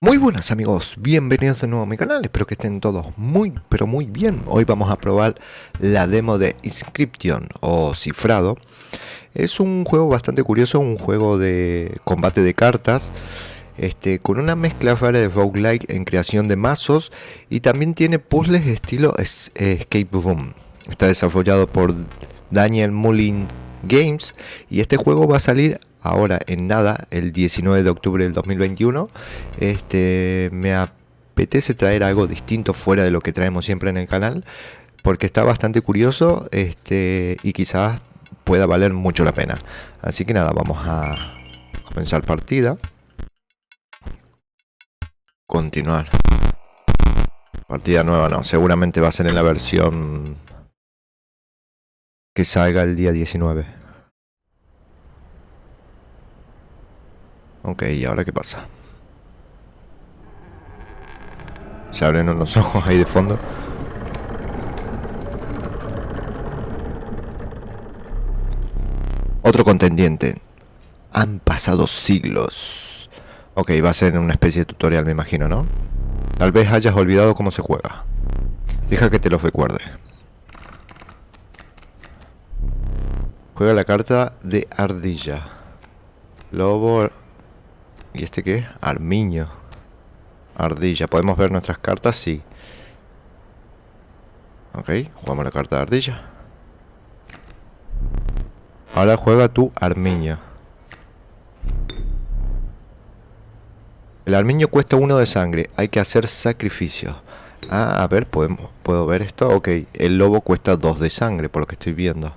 Muy buenas amigos, bienvenidos de nuevo a mi canal, espero que estén todos muy pero muy bien. Hoy vamos a probar la demo de Inscription o Cifrado. Es un juego bastante curioso, un juego de combate de cartas, con una mezcla rara de roguelike en creación de mazos y también tiene puzzles estilo Escape Room. Está desarrollado por Daniel Mullins Games y este juego va a salir ahora en nada, el 19 de octubre del 2021. Me apetece traer algo distinto fuera de lo que traemos siempre en el canal, porque está bastante curioso, y quizás pueda valer mucho la pena. Así que nada, vamos a comenzar partida. Continuar. Partida nueva no, seguramente va a ser en la versión que salga el día 19. Ok, ¿y ahora qué pasa? Se abren unos ojos ahí de fondo. Otro contendiente. Han pasado siglos. Ok, va a ser una especie de tutorial, me imagino, ¿no? Tal vez hayas olvidado cómo se juega. Deja que te lo recuerde. Juega la carta de ardilla. Lobo. ¿Y este qué? Armiño. Ardilla. ¿Podemos ver nuestras cartas? Sí. Ok, jugamos la carta de ardilla. Ahora juega tu armiño. El armiño cuesta 1 de sangre. Hay que hacer sacrificio. Ah, a ver, ¿puedo ver esto? Ok, el lobo cuesta 2 de sangre, por lo que estoy viendo.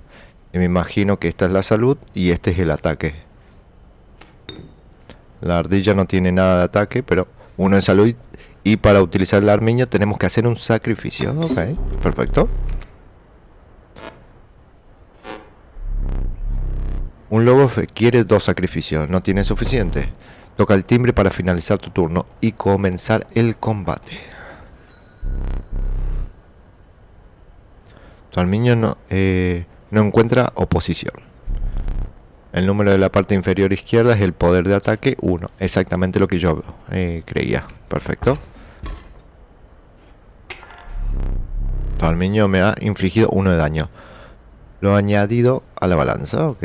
Y me imagino que esta es la salud y este es el ataque. La ardilla no tiene nada de ataque, pero 1 de salud. Y para utilizar el armiño tenemos que hacer un sacrificio. Ok, perfecto. Un lobo requiere 2 sacrificios. ¿No tiene suficiente? Toca el timbre para finalizar tu turno y comenzar el combate. Tu armiño no encuentra oposición. El número de la parte inferior izquierda es el poder de ataque 1. Exactamente lo que yo creía. Perfecto. Tu armiño me ha infligido 1 de daño. Lo he añadido a la balanza. Ok.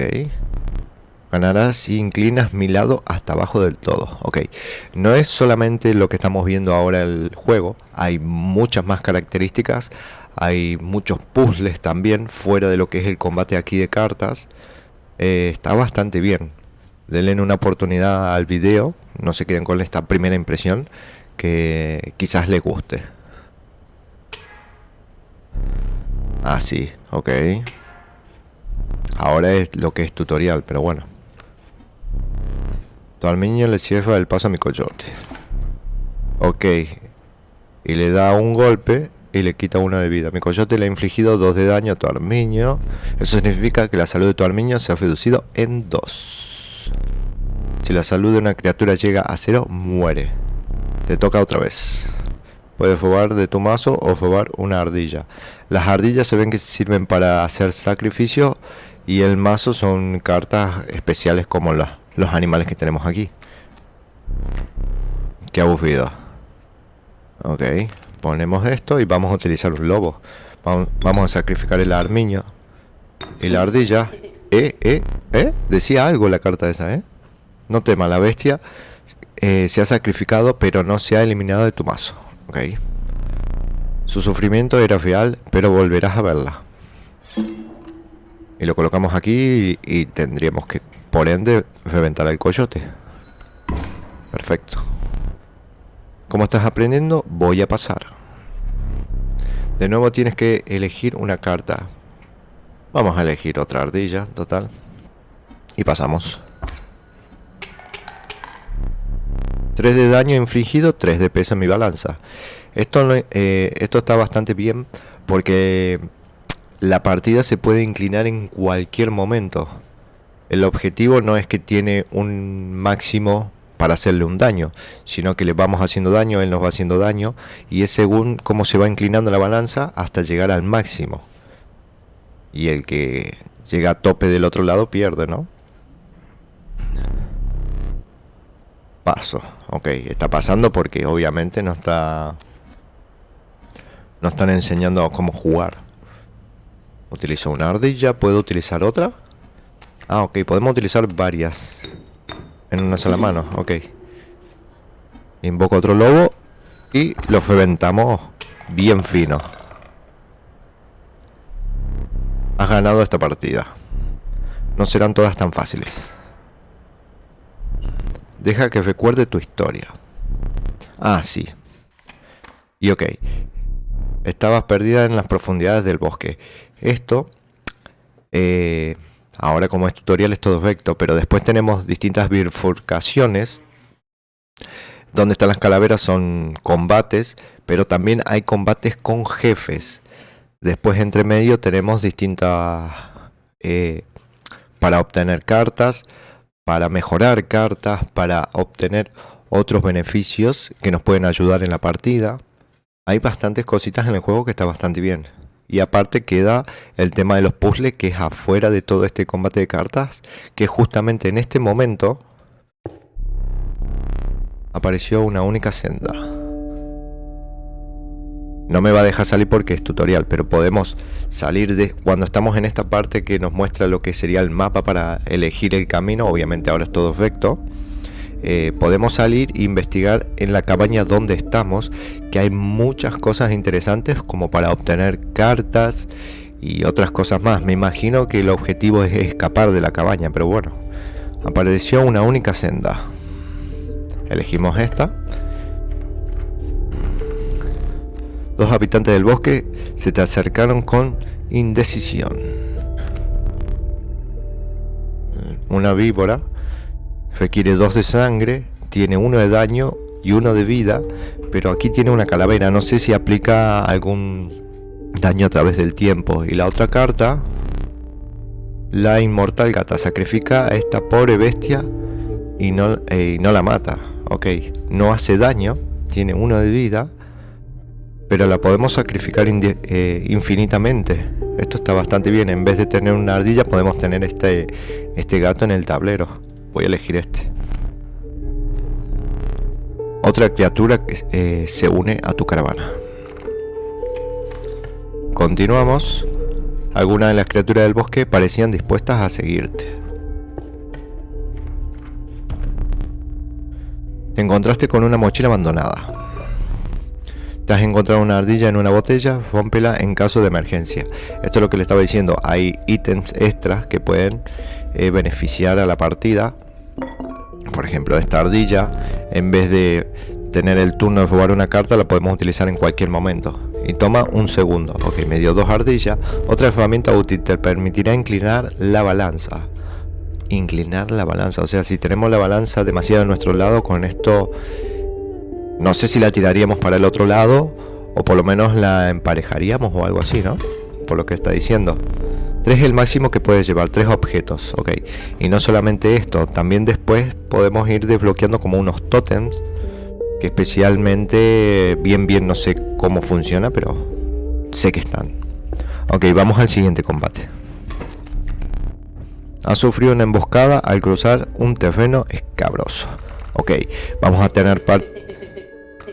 Ganarás si inclinas mi lado hasta abajo del todo. Ok. No es solamente lo que estamos viendo ahora el juego. Hay muchas más características. Hay muchos puzzles también fuera de lo que es el combate aquí de cartas. Está bastante bien. Denle una oportunidad al video. No se queden con esta primera impresión, que quizás les guste. Ah, sí. Ok. Ahora es lo que es tutorial, pero bueno. Tu armiño le cierra el paso a mi coyote. Ok. Y le da un golpe y le quita 1 de vida. Mi coyote le ha infligido 2 de daño a tu armiño. Eso significa que la salud de tu armiño se ha reducido en 2. Si la salud de una criatura llega a 0, muere. Te toca otra vez. Puedes robar de tu mazo o robar una ardilla. Las ardillas se ven que sirven para hacer sacrificio. Y el mazo son cartas especiales como los animales que tenemos aquí. Qué aburrido. Ok, ponemos esto y vamos a utilizar un lobo. Vamos a sacrificar el armiño y la ardilla. Decía algo la carta esa, No tema, la bestia se ha sacrificado, pero no se ha eliminado de tu mazo. Ok. Su sufrimiento era real, pero volverás a verla. Y lo colocamos aquí y tendríamos que, por ende, reventar el coyote. Perfecto. Como estás aprendiendo, voy a pasar. De nuevo tienes que elegir una carta. Vamos a elegir otra ardilla, total. Y pasamos. 3 de daño infligido, 3 de peso en mi balanza. Esto está bastante bien porque la partida se puede inclinar en cualquier momento. El objetivo no es que tiene un máximo para hacerle un daño, sino que le vamos haciendo daño, él nos va haciendo daño, y es según cómo se va inclinando la balanza hasta llegar al máximo. Y el que llega a tope del otro lado pierde, ¿no? Paso. Ok, está pasando porque obviamente no están enseñando cómo jugar. Utilizo una ardilla, ¿puedo utilizar otra? Ah, ok, podemos utilizar varias en una sola mano, ok. Invoco otro lobo y los reventamos bien fino. Has ganado esta partida. No serán todas tan fáciles. Deja que recuerde tu historia. Ah, sí. Y ok. Estabas perdida en las profundidades del bosque. Esto, ahora como es tutorial es todo recto, pero después tenemos distintas bifurcaciones. Donde están las calaveras son combates, pero también hay combates con jefes. Después entre medio tenemos distintas... para obtener cartas, para mejorar cartas, para obtener otros beneficios que nos pueden ayudar en la partida. Hay bastantes cositas en el juego que está bastante bien. Y aparte queda el tema de los puzzles, que es afuera de todo este combate de cartas, que justamente en este momento apareció una única senda. No me va a dejar salir porque es tutorial, pero podemos salir de cuando estamos en esta parte que nos muestra lo que sería el mapa para elegir el camino. Obviamente ahora es todo recto. Podemos salir e investigar en la cabaña donde estamos, que hay muchas cosas interesantes como para obtener cartas y otras cosas más. Me imagino que el objetivo es escapar de la cabaña, pero bueno, apareció una única senda. Elegimos esta. Dos habitantes del bosque se te acercaron con indecisión. Una víbora requiere 2 de sangre, tiene 1 de daño y 1 de vida, pero aquí tiene una calavera, no sé si aplica algún daño a través del tiempo. Y la otra carta, la inmortal gata, sacrifica a esta pobre bestia y no la mata. Ok, no hace daño, tiene 1 de vida, pero la podemos sacrificar infinitamente. Esto está bastante bien. En vez de tener una ardilla podemos tener este gato en el tablero. Voy a elegir este. Otra criatura que se une a tu caravana. Continuamos. Algunas de las criaturas del bosque parecían dispuestas a seguirte. Te encontraste con una mochila abandonada. Te has encontrado una ardilla en una botella, rómpela en caso de emergencia. Esto es lo que le estaba diciendo. Hay ítems extras que pueden beneficiar a la partida. Por ejemplo, esta ardilla, en vez de tener el turno de robar una carta, la podemos utilizar en cualquier momento. Y toma 1 segundo. Ok, me dio 2 ardillas. Otra herramienta útil te permitirá inclinar la balanza. Inclinar la balanza. O sea, si tenemos la balanza demasiado a nuestro lado, con esto... No sé si la tiraríamos para el otro lado o por lo menos la emparejaríamos o algo así, ¿no? Por lo que está diciendo. 3 es el máximo que puedes llevar, 3 objetos, ok. Y no solamente esto, también después podemos ir desbloqueando como unos tótems que especialmente bien no sé cómo funciona, pero sé que están. Ok, vamos al siguiente combate. Has sufrido una emboscada al cruzar un terreno escabroso. Ok, vamos a tener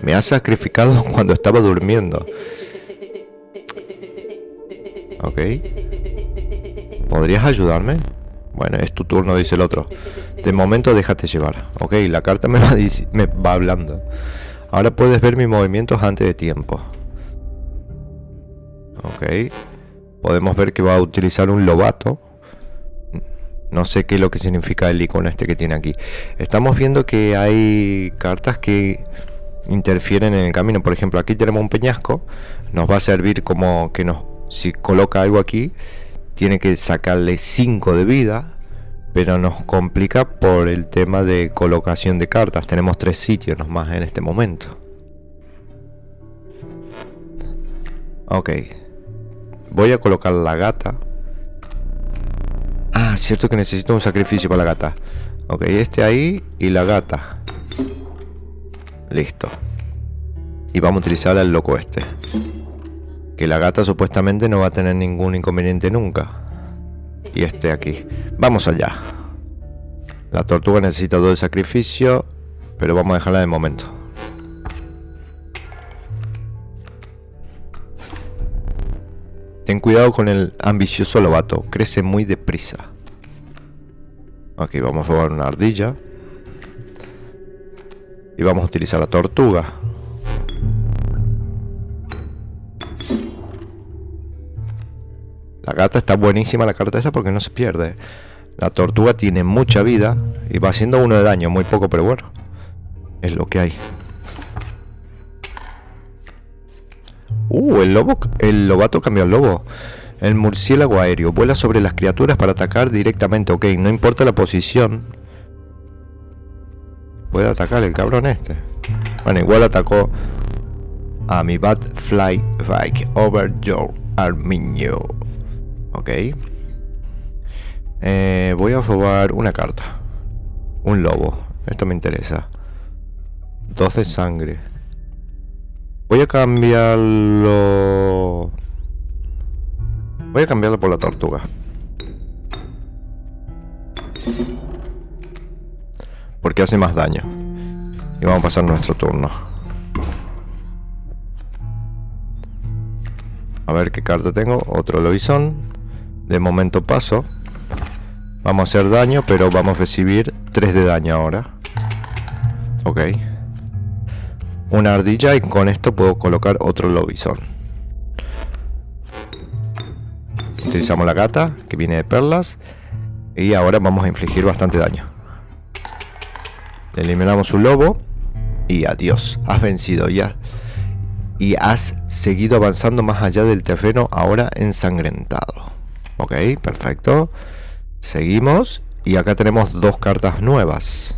Me has sacrificado cuando estaba durmiendo. Ok. ¿Podrías ayudarme? Bueno, es tu turno, dice el otro. De momento déjate llevar. Ok, la carta me va hablando. Ahora puedes ver mis movimientos antes de tiempo. Ok. Podemos ver que va a utilizar un lobato. No sé qué es lo que significa el icono este que tiene aquí. Estamos viendo que hay cartas que interfieren en el camino. Por ejemplo, aquí tenemos un peñasco. Nos va a servir como que si coloca algo aquí, tiene que sacarle 5 de vida, pero nos complica por el tema de colocación de cartas. Tenemos 3 sitios nomás en este momento. Ok, voy a colocar la gata. Ah, cierto que necesito un sacrificio para la gata. Ok, este ahí y la gata. Listo. Y vamos a utilizar al loco este. Que la gata supuestamente no va a tener ningún inconveniente nunca. Y este aquí. Vamos allá. La tortuga necesita 2 de sacrificio. pero vamos a dejarla de momento. Ten cuidado con el ambicioso lobato, crece muy deprisa. Ok, vamos a robar una ardilla. Y vamos a utilizar la tortuga. La gata está buenísima, la carta esa, porque no se pierde. La tortuga tiene mucha vida y va haciendo 1 de daño, muy poco, pero bueno. Es lo que hay. El lobato cambió al lobo. El murciélago aéreo vuela sobre las criaturas para atacar directamente. Ok, no importa la posición. Puede atacar el cabrón este. Bueno, igual atacó a mi bat fly bike over your armiño. Ok. Voy a robar una carta. Un lobo. Esto me interesa. 2 de sangre. Voy a cambiarlo. Voy a cambiarlo por la tortuga. Porque hace más daño. Y vamos a pasar nuestro turno. A ver qué carta tengo. Otro lobizón. De momento paso. Vamos a hacer daño, pero vamos a recibir 3 de daño ahora. Ok. Una ardilla y con esto puedo colocar otro lobizón. Utilizamos la gata, que viene de perlas. Y ahora vamos a infligir bastante daño. Eliminamos un lobo. Y adiós. Has vencido ya. Y has seguido avanzando más allá del terreno ahora ensangrentado. Ok, perfecto. Seguimos. Y acá tenemos 2 cartas nuevas.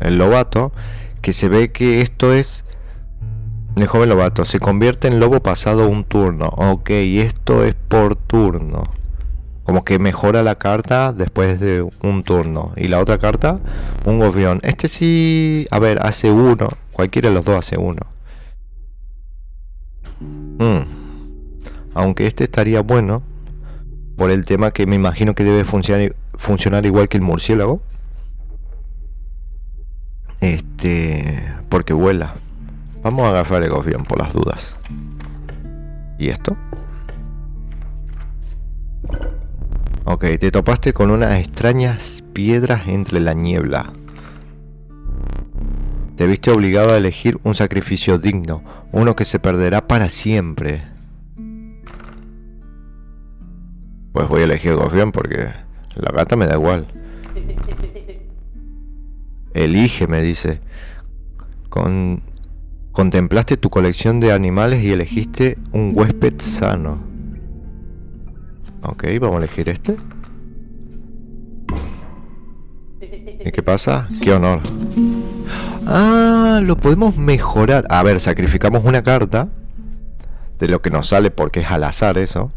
El lobato. Que se ve que esto es... El joven lobato. Se convierte en lobo pasado un turno. Ok, esto es por turno. Como que mejora la carta después de un turno. Y la otra carta, un gorrión. Este sí... A ver, hace 1. Cualquiera de los dos hace 1. Aunque este estaría bueno. Por el tema que me imagino que debe funcionar igual que el murciélago. Porque vuela. Vamos a agarrar el gorrión por las dudas. ¿Y esto? Ok, te topaste con unas extrañas piedras entre la niebla. Te viste obligado a elegir un sacrificio digno, uno que se perderá para siempre. Pues voy a elegir el gorrión porque la gata me da igual. Elige, me dice. Contemplaste tu colección de animales y elegiste un huésped sano. Ok, vamos a elegir este. ¿Y qué pasa? ¡Qué honor! Ah, lo podemos mejorar. A ver, sacrificamos una carta de lo que nos sale porque es al azar eso.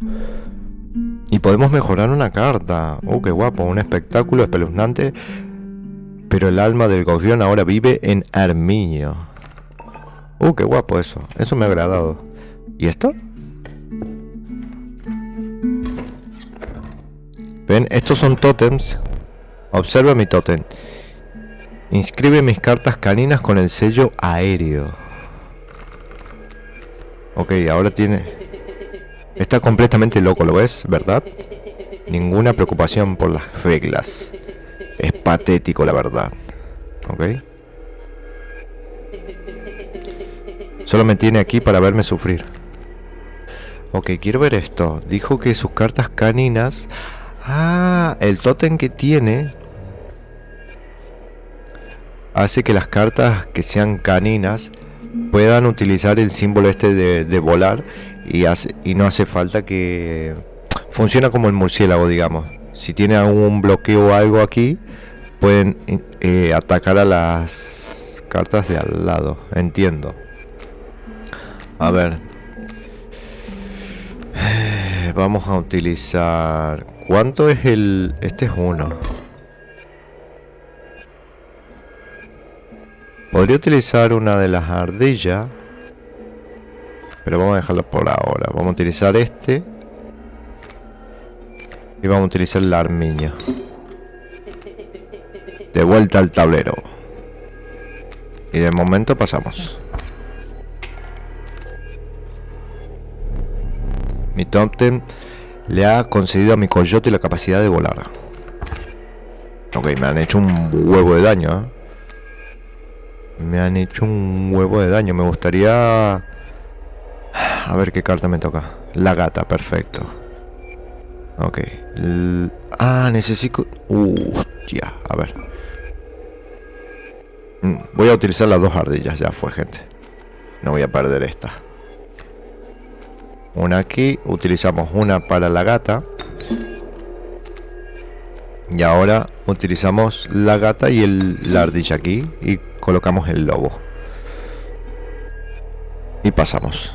Y podemos mejorar una carta. Qué guapo, un espectáculo espeluznante. Pero el alma del gorrión ahora vive en Armiño. Qué guapo eso. Eso me ha agradado. ¿Y esto? Ven, estos son tótems. Observa mi tótem. Inscribe mis cartas caninas con el sello aéreo. Ok, ahora tiene... Está completamente loco, ¿lo ves? ¿Verdad? Ninguna preocupación por las reglas. Es patético, la verdad. Ok. Solo me tiene aquí para verme sufrir. Ok, quiero ver esto. Dijo que sus cartas caninas... Ah, el tótem que tiene hace que las cartas que sean caninas puedan utilizar el símbolo este de volar y no hace falta que... Funciona como el murciélago, digamos. Si tiene algún bloqueo o algo aquí, pueden atacar a las cartas de al lado. Entiendo. A ver. Vamos a utilizar... ¿Cuánto es el...? Este es 1. Podría utilizar una de las ardillas, pero vamos a dejarlo por ahora. Vamos a utilizar este. Y vamos a utilizar el armiño. De vuelta al tablero. Y de momento pasamos. Mi tótem le ha concedido a mi coyote la capacidad de volar. Ok, me han hecho un huevo de daño, ¿eh? Me han hecho un huevo de daño. Me gustaría... A ver qué carta me toca. La gata, perfecto. Ok. Necesito... Hostia, a ver. Voy a utilizar las 2 ardillas. Ya fue, gente. No voy a perder esta. Una aquí. Utilizamos una para la gata. Y ahora utilizamos la gata y la ardilla aquí. Y colocamos el lobo. Y pasamos.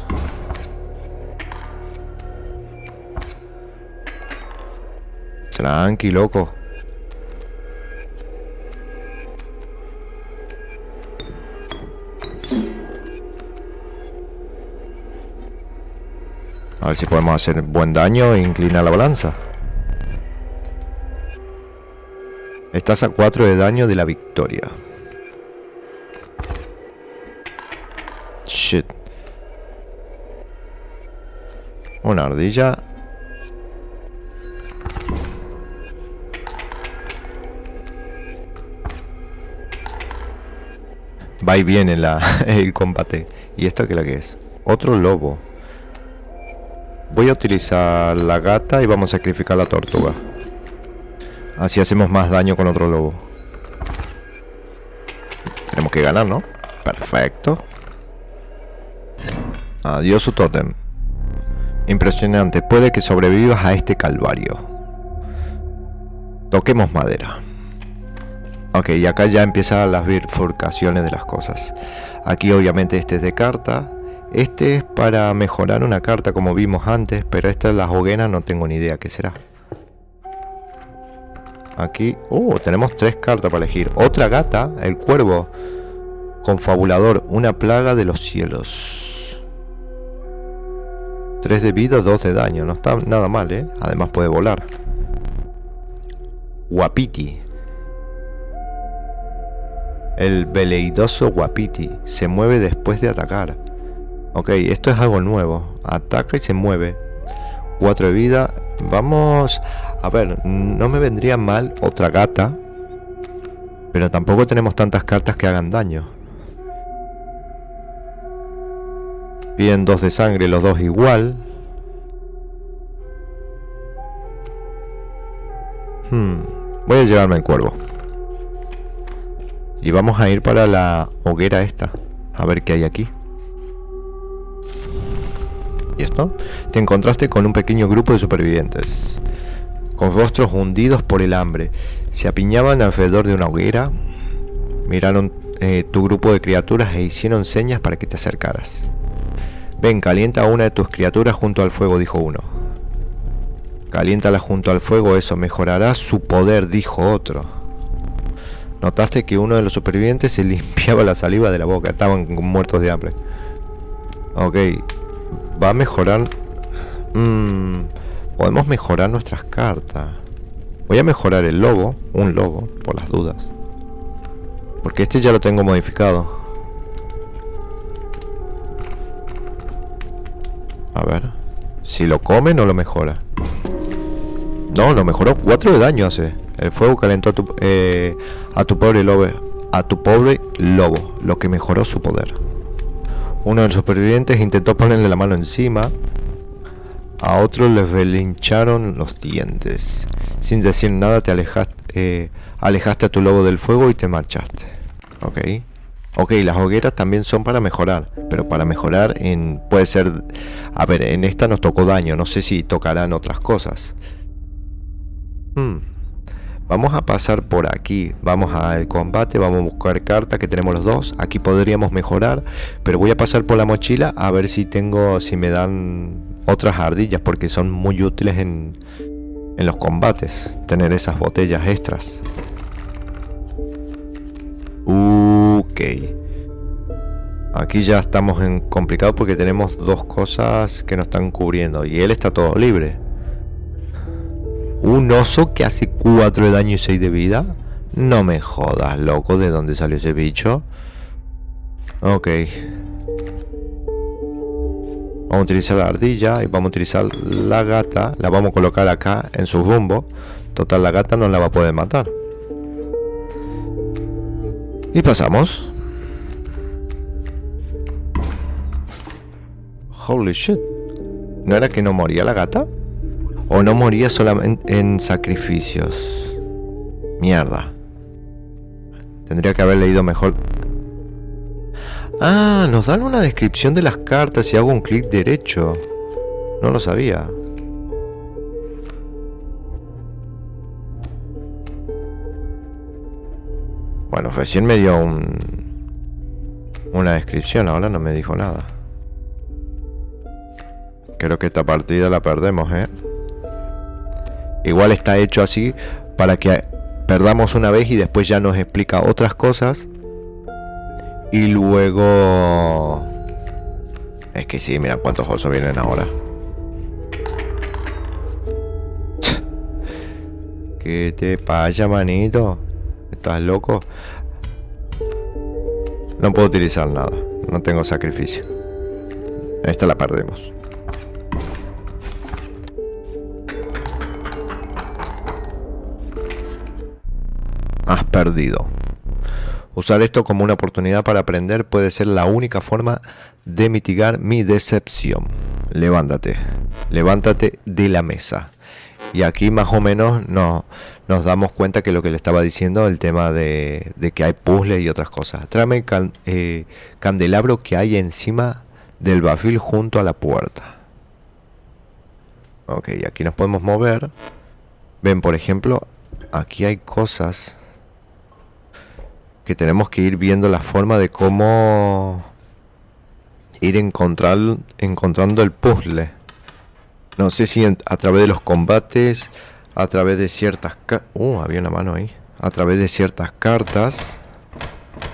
Tranqui, loco. A ver si podemos hacer buen daño e inclinar la balanza. Estás a 4 de daño de la victoria. Shit. Una ardilla. Va y viene el combate. ¿Y esto qué es lo que es? Otro lobo. Voy a utilizar la gata y vamos a sacrificar la tortuga. Así hacemos más daño con otro lobo. Tenemos que ganar, ¿no? Perfecto. Adiós su tótem. Impresionante. Puede que sobrevivas a este calvario. Toquemos madera. Ok, y acá ya empiezan las bifurcaciones de las cosas. Aquí obviamente este es de carta. Este es para mejorar una carta como vimos antes. Pero esta es la hoguera, no tengo ni idea qué será. Aquí, tenemos 3 cartas para elegir. Otra gata, el cuervo confabulador, una plaga de los cielos. 3 de vida, 2 de daño. No está nada mal, ¿eh? Además puede volar. Wapiti. El veleidoso Wapiti se mueve después de atacar. Ok, esto es algo nuevo. Ataca y se mueve. 4 de vida. Vamos... A ver, no me vendría mal otra gata. Pero tampoco tenemos tantas cartas que hagan daño. Piden 2 de sangre, los 2 igual. Voy a llevarme el cuervo. Y vamos a ir para la hoguera esta. A ver qué hay aquí. ¿Y esto? Te encontraste con un pequeño grupo de supervivientes, con rostros hundidos por el hambre. Se apiñaban alrededor de una hoguera. Miraron tu grupo de criaturas e hicieron señas para que te acercaras. Ven, calienta a una de tus criaturas junto al fuego, dijo uno. Caliéntala junto al fuego, eso mejorará su poder, dijo otro. Notaste que uno de los supervivientes se limpiaba la saliva de la boca. Estaban muertos de hambre. Ok. Va a mejorar... podemos mejorar nuestras cartas. Voy a mejorar el lobo. Un lobo, por las dudas. Porque este ya lo tengo modificado. A ver. Si lo come no lo mejora. No, lo mejoró. 4 de daño hace. El fuego calentó a tu pobre lobo. A tu pobre lobo. Lo que mejoró su poder. Uno de los supervivientes intentó ponerle la mano encima. A otro le relincharon los dientes. Sin decir nada te alejaste a tu lobo del fuego y te marchaste. Ok. Ok, las hogueras también son para mejorar. Pero para mejorar puede ser... A ver, en esta nos tocó daño. No sé si tocarán otras cosas. Vamos a pasar por aquí. Vamos al combate. Vamos a buscar cartas que tenemos los dos. Aquí podríamos mejorar. Pero voy a pasar por la mochila a ver si me dan otras ardillas. Porque son muy útiles en los combates. Tener esas botellas extras. Ok. Aquí ya estamos en complicado porque tenemos 2 cosas que nos están cubriendo. Y él está todo libre. Un oso que hace 4 de daño y 6 de vida. No me jodas, loco, ¿de dónde salió ese bicho? Ok. Vamos a utilizar la ardilla y vamos a utilizar la gata. La vamos a colocar acá en su rumbo. Total, la gata no la va a poder matar. Y pasamos. Holy shit. ¿No era que no moría la gata? ¿O no moría solamente en sacrificios? Mierda. Tendría que haber leído mejor. Ah, nos dan una descripción de las cartas si hago un clic derecho. No lo sabía. Bueno, recién me dio una descripción, ahora no me dijo nada. Creo que esta partida la perdemos, ¿eh? Igual está hecho así para que perdamos una vez y después ya nos explica otras cosas. Y luego... Es que sí, mira cuántos osos vienen ahora. ¿Qué te pasa, manito? ¿Estás loco? No puedo utilizar nada. No tengo sacrificio. Esta la perdemos. Has perdido. Usar esto como una oportunidad para aprender puede ser la única forma de mitigar mi decepción. Levántate. Levántate de la mesa. Y aquí más o menos nos damos cuenta que lo que le estaba diciendo, el tema de que hay puzzles y otras cosas. Tráeme el candelabro que hay encima del bafil junto a la puerta. Ok, aquí nos podemos mover. Ven, por ejemplo, aquí hay cosas que tenemos que ir viendo la forma de cómo ir encontrando el puzzle. No sé si a través de los combates, a través de ciertas... había una mano ahí. A través de ciertas cartas.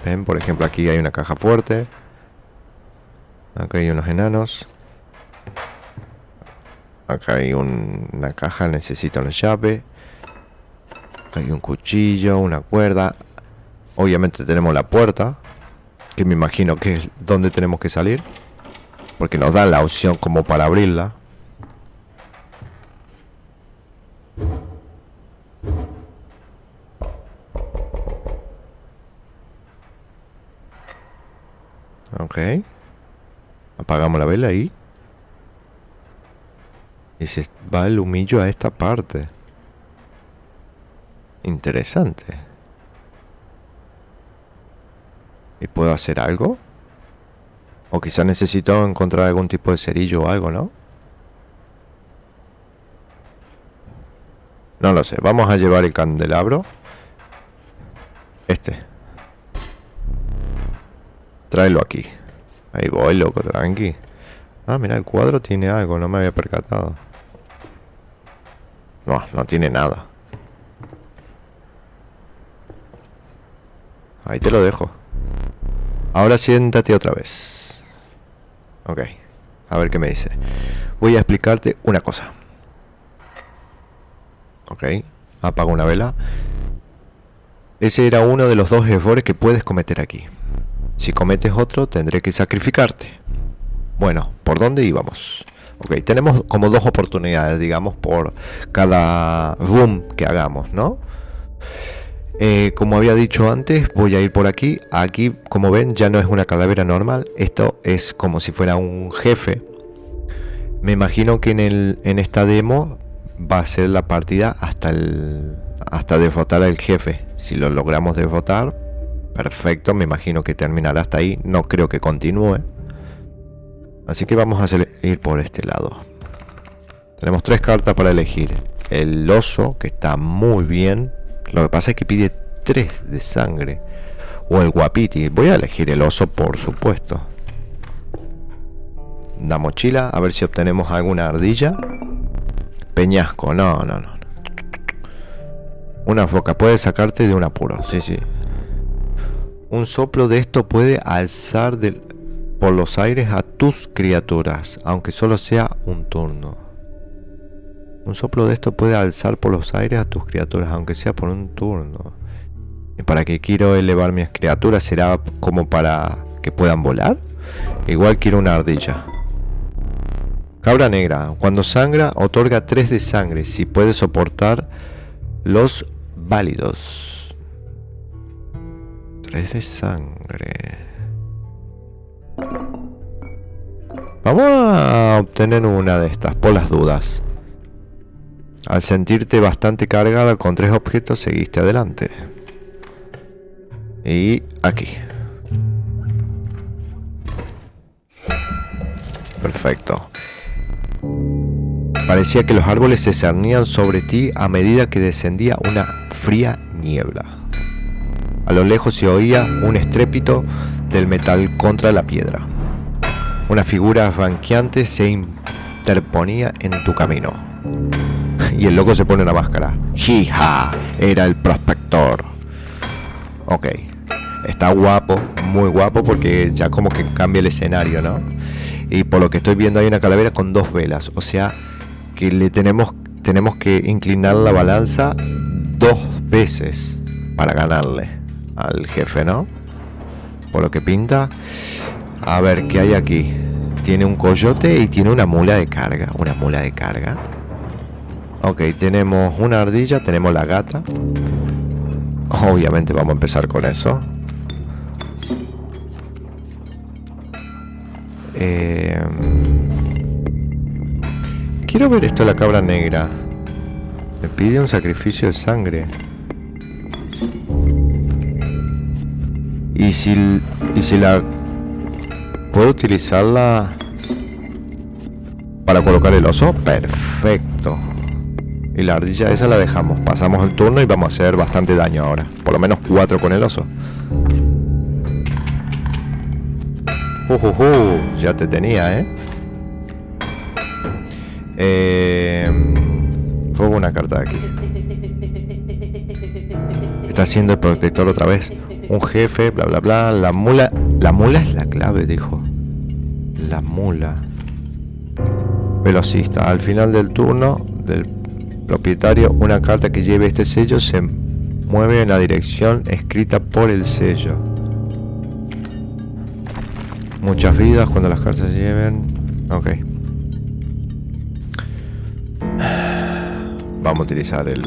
Ven, por ejemplo, aquí hay una caja fuerte. Acá hay unos enanos. Acá hay una caja, necesita una llave. Acá hay un cuchillo, una cuerda. Obviamente tenemos la puerta, que me imagino que es donde tenemos que salir, porque nos dan la opción como para abrirla. Ok. Apagamos la vela ahí. Y se va el humillo a esta parte. Interesante. ¿Y puedo hacer algo? O quizás necesito encontrar algún tipo de cerillo o algo, ¿no? No lo sé. Vamos a llevar el candelabro. Tráelo aquí. Ahí voy, loco, tranqui. Ah, mira, el cuadro tiene algo. No me había percatado. No, no tiene nada. Ahí te lo dejo. Ahora siéntate otra vez. Ok. A ver qué me dice. Voy a explicarte una cosa. Ok. Apago una vela. Ese era uno de los dos errores que puedes cometer aquí. Si cometes otro, tendré que sacrificarte. Bueno, ¿por dónde íbamos? Ok, tenemos como dos oportunidades, digamos, por cada room que hagamos, ¿no? Como había dicho antes, voy a ir por aquí. Aquí, como ven, ya no es una calavera normal. Esto es como si fuera un jefe. Me imagino que en esta demo va a ser la partida hasta derrotar al jefe. Si lo logramos derrotar, perfecto. Me imagino que terminará hasta ahí. No creo que continúe. Así que vamos a ir por este lado. Tenemos 3 cartas para elegir. El oso, que está muy bien. Lo que pasa es que pide 3 de sangre. O el guapiti. Voy a elegir el oso, por supuesto. La mochila, a ver si obtenemos alguna ardilla. Peñasco, no. Una foca, puede sacarte de un apuro. Sí. Un soplo de esto puede alzar por los aires a tus criaturas, aunque solo sea un turno. Un soplo de esto puede alzar por los aires a tus criaturas, aunque sea por un turno. ¿Y para qué quiero elevar mis criaturas? ¿Será como para que puedan volar. Igual quiero una ardilla. Cabra negra. Cuando sangra, otorga 3 de sangre. Si puede soportar los válidos. 3 de sangre. Vamos a obtener una de estas, por las dudas. Al sentirte bastante cargada con 3 objetos, seguiste adelante. Y aquí. Perfecto. Parecía que los árboles se cernían sobre ti a medida que descendía una fría niebla. A lo lejos se oía un estrépito del metal contra la piedra. Una figura ranqueante se interponía en tu camino. Y el loco se pone una máscara. ¡Jija! Era el prospector. Ok. Está guapo, muy guapo, porque ya como que cambia el escenario, ¿no? Y por lo que estoy viendo hay una calavera con 2 velas. O sea que le tenemos que inclinar la balanza 2 veces para ganarle al jefe, ¿no? Por lo que pinta. A ver, ¿qué hay aquí? Tiene un coyote y tiene una mula de carga. Una mula de carga. Ok, tenemos una ardilla, tenemos la gata. Obviamente vamos a empezar con eso. Quiero ver esto de la cabra negra. Me pide un sacrificio de sangre. Y si la puedo utilizarla para colocar el oso, perfecto. Y la ardilla esa la dejamos. Pasamos el turno y vamos a hacer bastante daño ahora. Por lo menos 4 con el oso. Ya te tenía, Juego una carta de aquí. Está haciendo el protector otra vez. Un jefe, bla bla bla. La mula es la clave, dijo. La mula. Velocista. Al final del turno del propietario, una carta que lleve este sello se mueve en la dirección escrita por el sello. Muchas vidas cuando las cartas lleven. Ok. Vamos a utilizar el...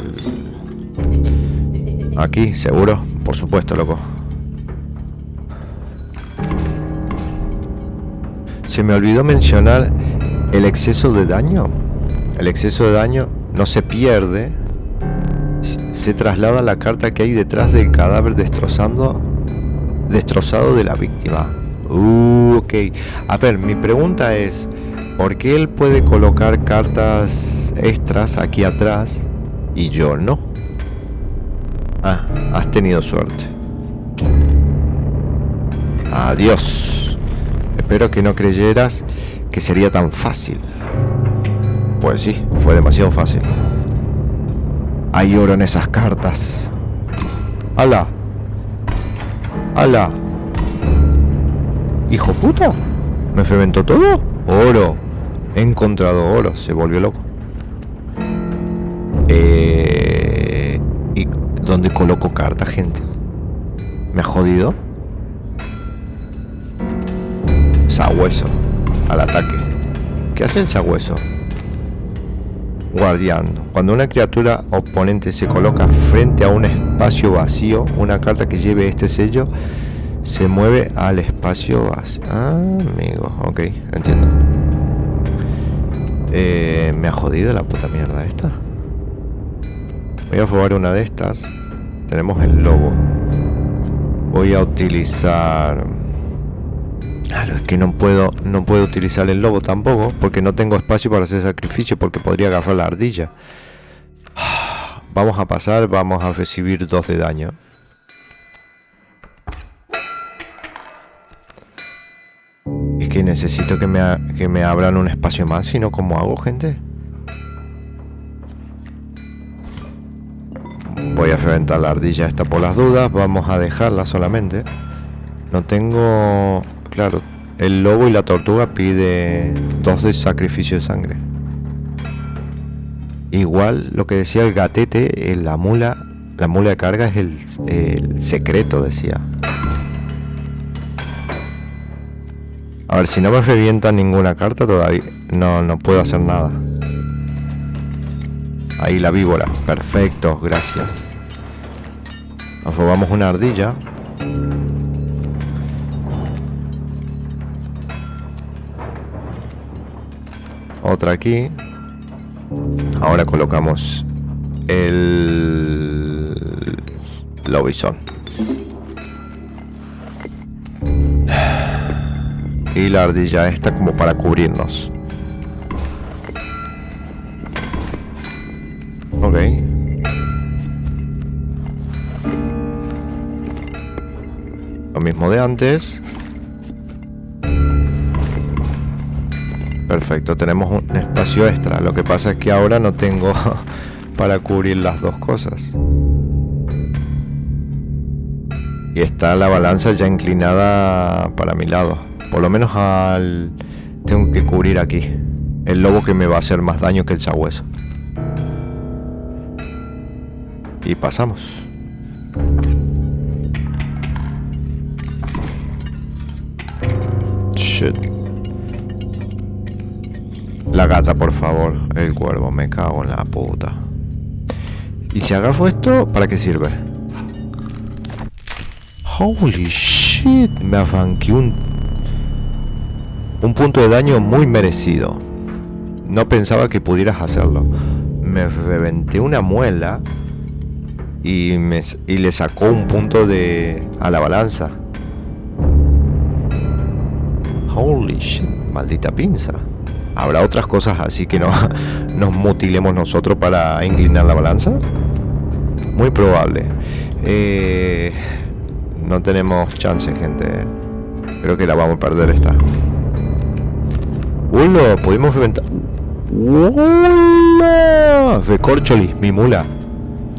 Aquí, seguro. Por supuesto, loco. Se me olvidó mencionar el exceso de daño. El exceso de daño no se pierde. Se traslada a la carta que hay detrás del cadáver destrozado de la víctima. Ok. A ver, mi pregunta es, ¿por qué él puede colocar cartas extras aquí atrás y yo no? Ah, has tenido suerte. Adiós. Espero que no creyeras que sería tan fácil. Pues sí, fue demasiado fácil. Hay oro en esas cartas. ¡Hala! ¡Hala! ¡Hijo puta! ¿Me fermentó todo? ¡Oro! He encontrado oro. Se volvió loco. ¿Y dónde coloco cartas, gente? ¿Me ha jodido? Sabueso. Al ataque. ¿Qué hace el sabueso? Guardián. Cuando una criatura oponente se coloca frente a un espacio vacío, una carta que lleve este sello se mueve al espacio vacío. Ah, amigo. Ok, entiendo. Me ha jodido la puta mierda esta. Voy a robar una de estas. Tenemos el lobo. Voy a utilizar... Claro, es que no puedo utilizar el lobo tampoco, porque no tengo espacio para hacer sacrificio, porque podría agarrar la ardilla. Vamos a pasar, vamos a recibir 2 de daño. Es que necesito que me abran un espacio más, si no, ¿cómo hago, gente? Voy a reventar la ardilla esta por las dudas, vamos a dejarla solamente. No tengo... Claro, el lobo y la tortuga pide 2 de sacrificio de sangre. Igual lo que decía el gatete, la mula de carga es el secreto, decía. A ver, si no me revienta ninguna carta todavía no puedo hacer nada. Ahí la víbora. Perfecto, gracias. Nos robamos una ardilla. Otra aquí. Ahora colocamos el lobizón. Y la ardilla esta como para cubrirnos. Ok. Lo mismo de antes. Perfecto, tenemos un espacio extra. Lo que pasa es que ahora no tengo para cubrir las dos cosas. Y está la balanza ya inclinada para mi lado. Por lo menos tengo que cubrir aquí el lobo, que me va a hacer más daño que el sabueso. Y pasamos. Shit. La gata, por favor. El cuervo, me cago en la puta. ¿Y si agarro esto, para qué sirve? Holy shit. Me arranqué un punto de daño muy merecido. No pensaba que pudieras hacerlo. Me reventé una muela y le sacó un punto a la balanza. Holy shit, maldita pinza. ¿Habrá otras cosas así que no nos mutilemos nosotros para inclinar la balanza? Muy probable. No tenemos chance, gente. Creo que la vamos a perder esta. ¡Hola! Podemos reventar. ¡Hola! Recorcholis, mi mula.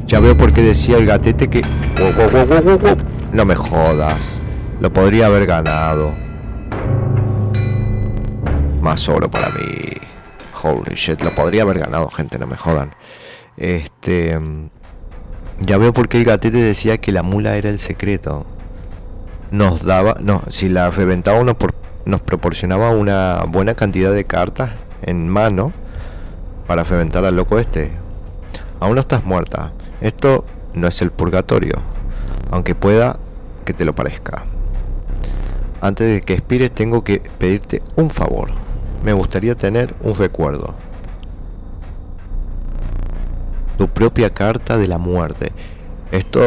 Ya veo por qué decía el gatete que... No me jodas. Lo podría haber ganado. Más oro para mí. Holy shit, lo podría haber ganado, gente, no me jodan. Ya veo por qué el gatete decía que la mula era el secreto. Nos daba... No, si la reventaba nos proporcionaba una buena cantidad de cartas en mano para reventar al loco este. Aún no estás muerta. Esto no es el purgatorio, aunque pueda que te lo parezca. Antes de que expires tengo que pedirte un favor. Me gustaría tener un recuerdo. Tu propia carta de la muerte. Esto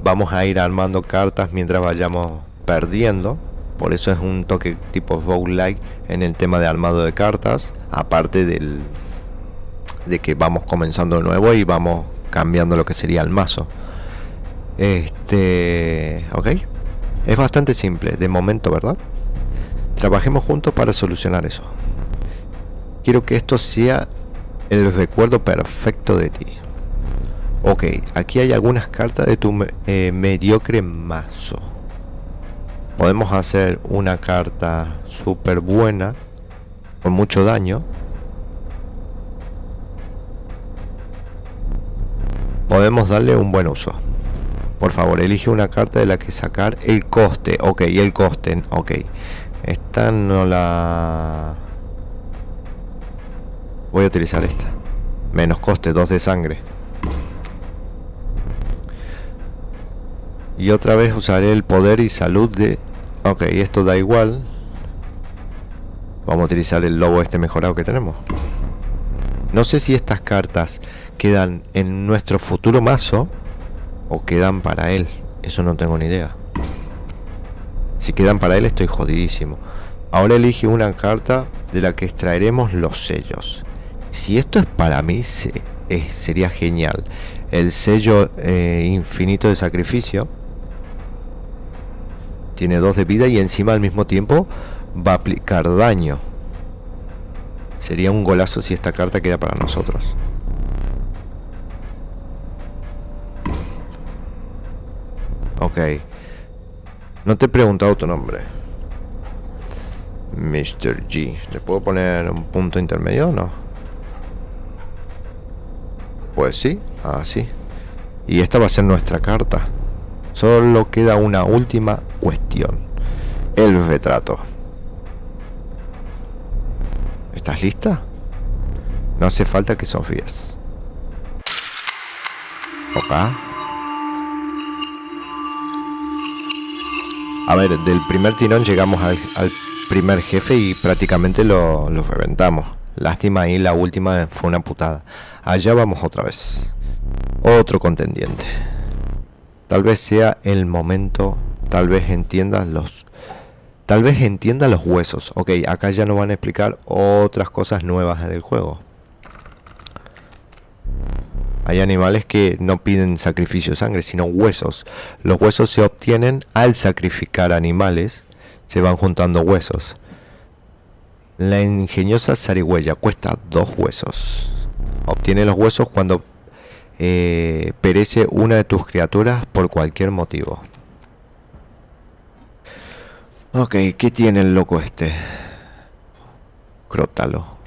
vamos a ir armando cartas mientras vayamos perdiendo. Por eso es un toque tipo roguelike en el tema de armado de cartas. Aparte de que vamos comenzando de nuevo y vamos cambiando lo que sería el mazo. Ok. Es bastante simple de momento, ¿verdad? Trabajemos juntos para solucionar eso. Quiero que esto sea el recuerdo perfecto de ti. Ok, aquí hay algunas cartas de tu mediocre mazo. Podemos hacer una carta súper buena, con mucho daño. Podemos darle un buen uso. Por favor, elige una carta de la que sacar el coste. Ok, el coste. Ok. Esta no la... Voy a utilizar esta. Menos coste, 2 de sangre. Y otra vez usaré el poder y salud de... Ok, esto da igual. Vamos a utilizar el lobo este mejorado que tenemos. No sé si estas cartas quedan en nuestro futuro mazo o quedan para él. Eso no tengo ni idea. Si quedan para él estoy jodidísimo. Ahora elige una carta de la que extraeremos los sellos. Si esto es para mí, sería genial. El sello infinito de sacrificio. Tiene 2 de vida y encima al mismo tiempo va a aplicar daño. Sería un golazo si esta carta queda para nosotros. Ok. No te he preguntado tu nombre. Mr. G. ¿Le puedo poner un punto intermedio o no? Pues sí, así. Y esta va a ser nuestra carta. Solo queda una última cuestión. El retrato. ¿Estás lista? No hace falta que sonrías. Ok. A ver, del primer tirón llegamos al primer jefe y prácticamente lo reventamos. Lástima, ahí la última fue una putada. Allá vamos otra vez. Otro contendiente. Tal vez sea el momento. Tal vez entiendas los huesos. Ok, acá ya nos van a explicar otras cosas nuevas del juego. Hay animales que no piden sacrificio de sangre, sino huesos. Los huesos se obtienen al sacrificar animales. Se van juntando huesos. La ingeniosa zarigüeya cuesta 2 huesos. Obtiene los huesos cuando perece una de tus criaturas por cualquier motivo. Ok, ¿qué tiene el loco este? Crótalo.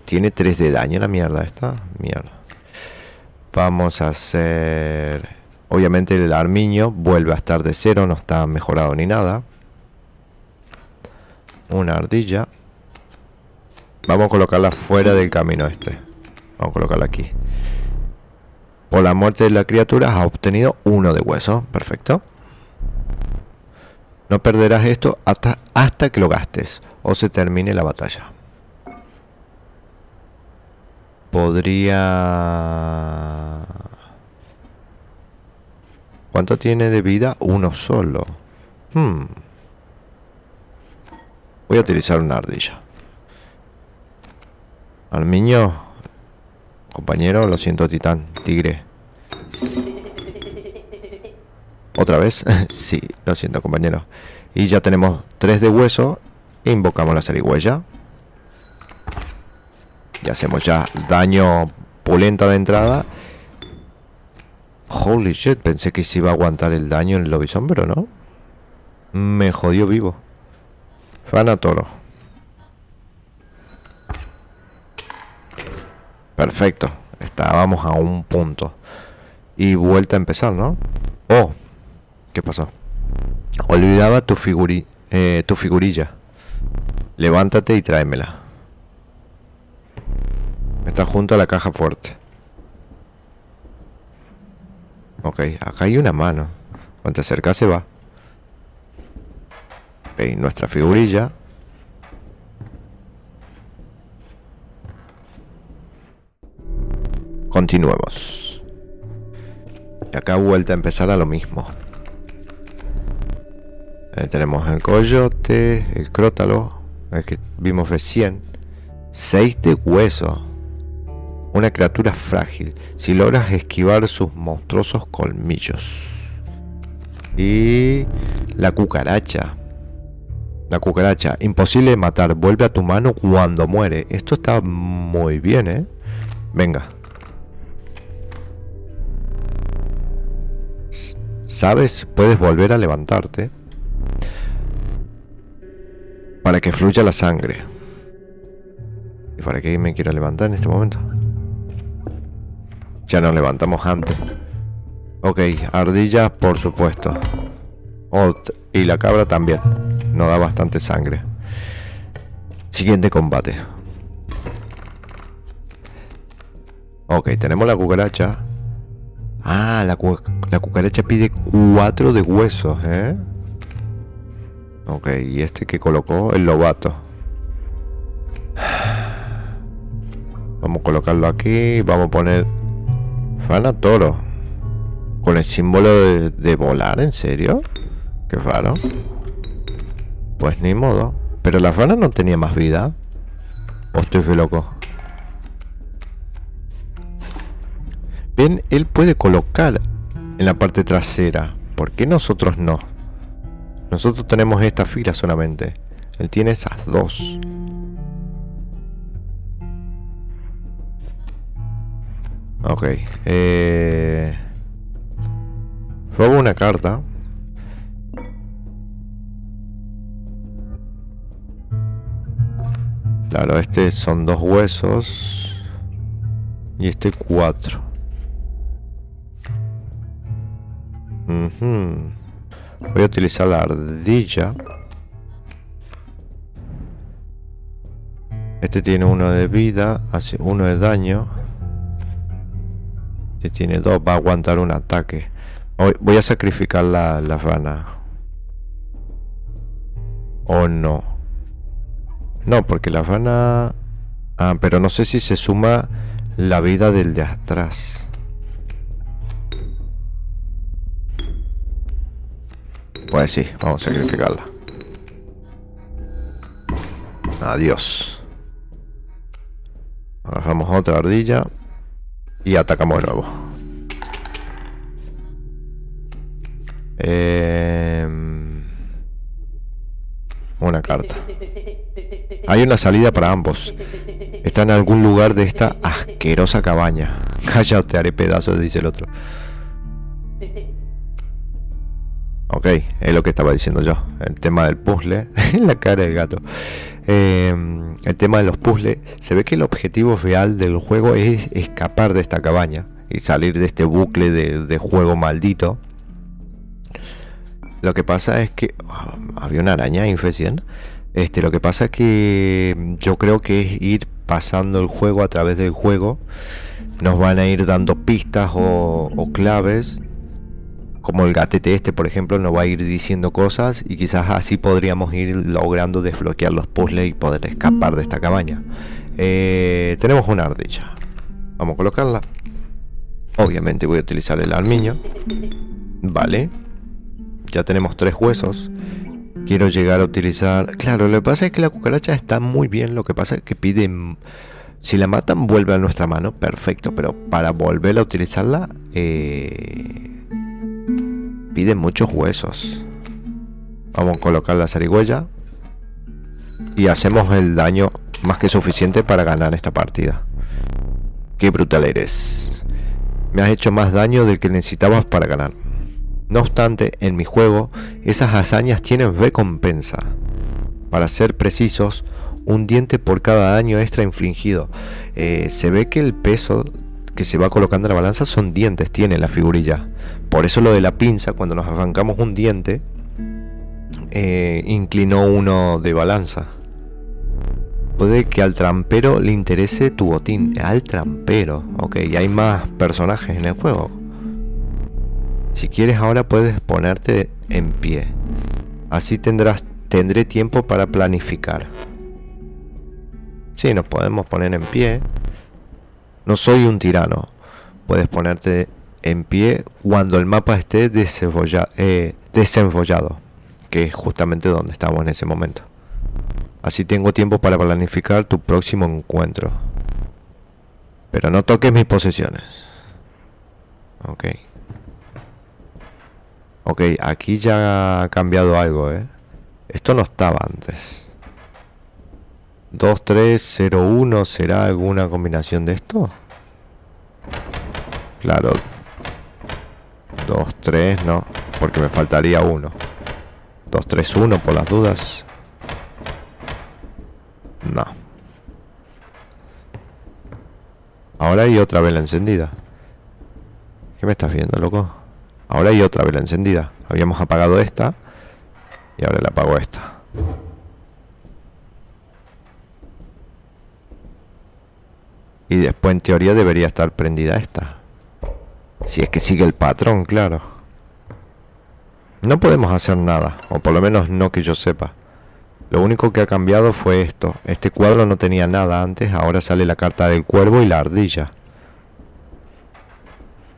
Tiene 3 de daño la mierda esta. Mierda. Vamos a hacer... Obviamente el armiño vuelve a estar de 0, no está mejorado ni nada. Una ardilla. Vamos a colocarla fuera del camino este. Vamos a colocarla aquí. Por la muerte de la criatura has obtenido 1 de hueso. Perfecto. No perderás esto hasta que lo gastes o se termine la batalla. Podría... ¿Cuánto tiene de vida? 1 solo. Voy a utilizar una ardilla. Armiño. Compañero, lo siento, titán. Tigre. ¿Otra vez? Sí, lo siento, compañero. Y ya tenemos 3 de hueso. Invocamos la zarigüeya. Y hacemos ya daño pulenta de entrada. Holy shit, pensé que se iba a aguantar el daño en el lobizón, pero no. Me jodió vivo. Fanatoro. Perfecto. Estábamos a un punto. Y vuelta a empezar, ¿no? Oh, ¿qué pasó? Olvidaba tu figurilla. Levántate y tráemela. Está junto a la caja fuerte. Ok, acá hay una mano. Cuando te acercas se va. Ok, nuestra figurilla. Continuemos. Y acá vuelta a empezar a lo mismo. Tenemos el coyote, el crótalo, el que vimos recién. 6 de hueso. Una criatura frágil. Si logras esquivar sus monstruosos colmillos. Y la cucaracha. La cucaracha. Imposible de matar. Vuelve a tu mano cuando muere. Esto está muy bien, ¿eh? Venga. ¿Sabes? Puedes volver a levantarte. Para que fluya la sangre. ¿Y para qué me quiero levantar en este momento? Ya nos levantamos antes. Ok, ardilla por supuesto. Oh, y la cabra también. Nos da bastante sangre. Siguiente combate. Ok, tenemos la cucaracha. Ah, la cucaracha pide 4 de huesos, ¿eh? Ok, y este que colocó, el lobato. Vamos a colocarlo aquí. Vamos a poner Fanatoro. Con el símbolo de volar, ¿en serio? Qué raro. Pues ni modo. Pero la rana no tenía más vida. ¿O estoy re loco? Bien, él puede colocar en la parte trasera. ¿Por qué nosotros no? Nosotros tenemos esta fila solamente. Él tiene esas 2. Ok. Robo una carta. Claro, este son 2 huesos. Y este 4. Voy a utilizar la ardilla. Este tiene 1 de vida, hace 1 de daño. Este tiene 2, va a aguantar un ataque. Voy a sacrificar la rana. ¿O no? No, porque la rana... Ah, pero no sé si se suma la vida del de atrás. Pues sí, vamos a sacrificarla. Adiós. Agarramos otra ardilla y atacamos de nuevo. Una carta. Hay una salida para ambos. Está en algún lugar de esta asquerosa cabaña. Calla o te haré pedazos, dice el otro. Ok, es lo que estaba diciendo yo. El tema del puzzle. La cara del gato. El tema de los puzzles. Se ve que el objetivo real del juego es escapar de esta cabaña y salir de este bucle de juego maldito. Lo que pasa es que... había una araña infección. Lo que pasa es que yo creo que es ir pasando el juego a través del juego. Nos van a ir dando pistas o claves. Como el gatete este, por ejemplo, nos va a ir diciendo cosas. Y quizás así podríamos ir logrando desbloquear los puzzles y poder escapar de esta cabaña. Tenemos una ardilla. Vamos a colocarla. Obviamente voy a utilizar el armiño. Vale. Ya tenemos 3 huesos. Quiero llegar a utilizar... Claro, lo que pasa es que la cucaracha está muy bien. Lo que pasa es que piden... Si la matan, vuelve a nuestra mano. Perfecto, pero para volver a utilizarla... piden muchos huesos. Vamos a colocar la zarigüeya. Y hacemos el daño más que suficiente para ganar esta partida. Qué brutal eres. Me has hecho más daño del que necesitabas para ganar. No obstante, en mi juego, esas hazañas tienen recompensa. Para ser precisos, un diente por cada daño extra infligido. Se ve que el peso que se va colocando en la balanza son dientes, tiene la figurilla. Por eso lo de la pinza, cuando nos arrancamos un diente, inclinó uno de balanza. Puede que al trampero le interese tu botín. Al trampero, ok, y hay más personajes en el juego. Si quieres ahora puedes ponerte en pie. Así tendré tiempo para planificar. Sí, nos podemos poner en pie. No soy un tirano. Puedes ponerte en pie cuando el mapa esté desenrollado. Que es justamente donde estamos en ese momento. Así tengo tiempo para planificar tu próximo encuentro. Pero no toques mis posesiones. Ok. Ok, aquí ya ha cambiado algo, Esto no estaba antes. 2, 3, 0, 1. ¿Será alguna combinación de esto? Claro. 2, 3, no. Porque me faltaría 1. 2, 3, 1 por las dudas. No. Ahora hay otra vela encendida. ¿Qué me estás viendo, loco? Ahora hay otra vela encendida. Habíamos apagado esta. Y ahora le apago esta. Y después en teoría debería estar prendida esta. Si es que sigue el patrón, claro. No podemos hacer nada. O por lo menos no que yo sepa. Lo único que ha cambiado fue esto. Este cuadro no tenía nada antes. Ahora sale la carta del cuervo y la ardilla.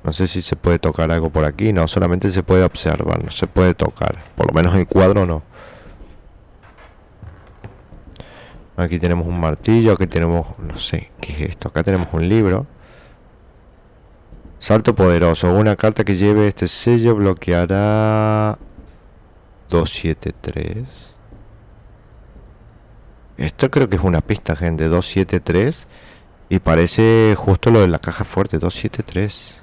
No sé si se puede tocar algo por aquí. No, solamente se puede observar. No se puede tocar. Por lo menos el cuadro no. Aquí tenemos un martillo. Aquí tenemos... no sé, ¿qué es esto? Acá tenemos un libro. Salto poderoso. Una carta que lleve este sello bloqueará... 273. Esto creo que es una pista, gente. 273. Y parece justo lo de la caja fuerte. 273.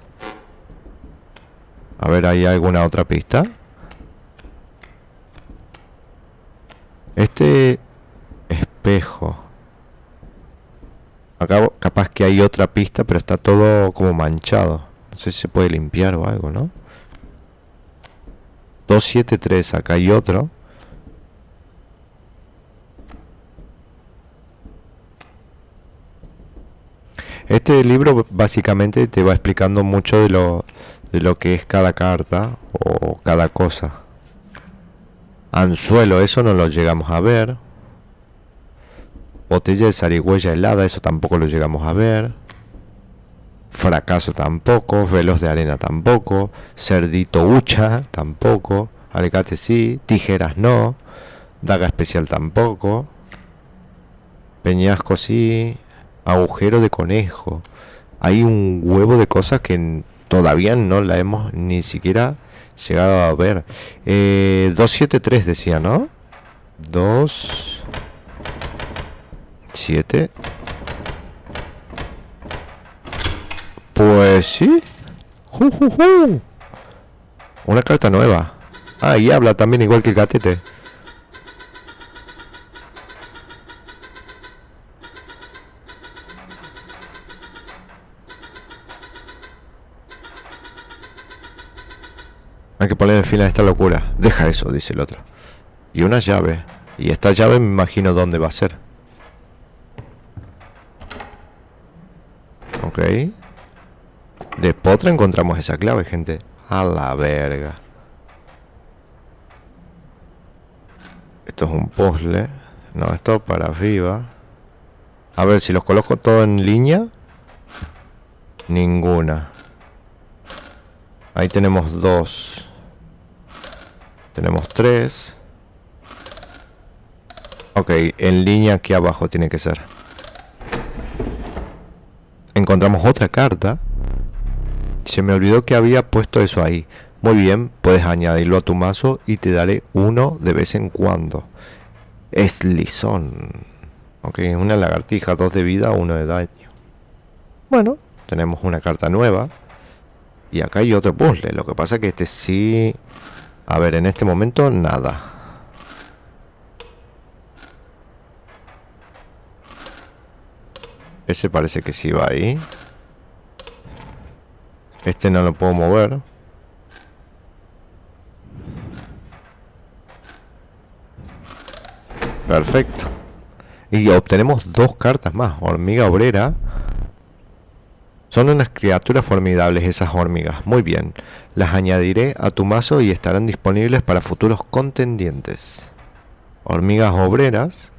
A ver, ¿hay alguna otra pista? Este espejo. Acá capaz que hay otra pista, pero está todo como manchado. No sé si se puede limpiar o algo, ¿no? 273, acá hay otro. Este libro básicamente te va explicando mucho de lo que es cada carta o cada cosa. Anzuelo, eso no lo llegamos a ver. Botella de zarigüeya helada, eso tampoco lo llegamos a ver. Fracaso tampoco. Reloj de arena tampoco. Cerdito hucha tampoco. Alicate sí. Tijeras no. Daga especial tampoco. Peñasco sí. Agujero de conejo. Hay un huevo de cosas que todavía no la hemos ni siquiera llegado a ver. 273 decía, ¿no? 2 7. Pues sí. Una carta nueva. Ah, y habla también igual que el gatete. Hay que poner fin a esta locura. Deja eso, dice el otro. Y una llave. Y esta llave me imagino dónde va a ser. Ok. De Potra encontramos esa clave, gente. A la verga. Esto es un puzzle. No, esto para arriba. A ver, si los coloco todo en línea. Ninguna. Ahí tenemos 2. Tenemos 3. Ok, en línea aquí abajo tiene que ser. Encontramos otra carta. Se me olvidó que había puesto eso ahí. Muy bien, puedes añadirlo a tu mazo y te daré uno de vez en cuando. Eslizón. Ok, una lagartija, 2 de vida, 1 de daño. Bueno, tenemos una carta nueva. Y acá hay otro puzzle. Lo que pasa es que este sí... A ver, en este momento nada. Ese parece que sí va ahí. Este no lo puedo mover. Perfecto. Y obtenemos 2 cartas más. Hormiga obrera. Son unas criaturas formidables esas hormigas. Muy bien. Las añadiré a tu mazo y estarán disponibles para futuros contendientes. Hormigas obreras.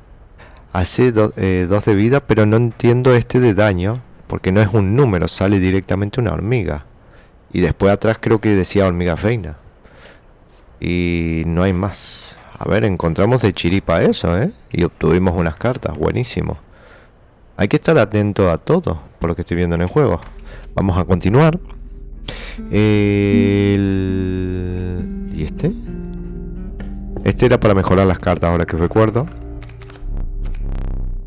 Hace 2 de vida, pero no entiendo este de daño. Porque no es un número, sale directamente una hormiga. Y después atrás creo que decía hormiga reina. Y no hay más. A ver, encontramos de chiripa eso, ¿eh? Y obtuvimos unas cartas, buenísimo. Hay que estar atento a todo, por lo que estoy viendo en el juego. Vamos a continuar. ¿Y este? Este era para mejorar las cartas, ahora que recuerdo.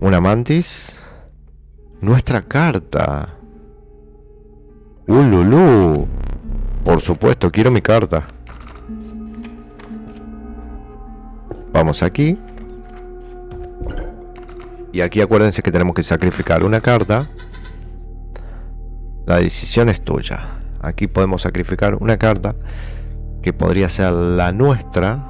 Una mantis. Nuestra carta. ¡Ululú! Por supuesto, quiero mi carta. Vamos aquí. Y aquí acuérdense que tenemos que sacrificar una carta. La decisión es tuya. Aquí podemos sacrificar una carta que podría ser la nuestra.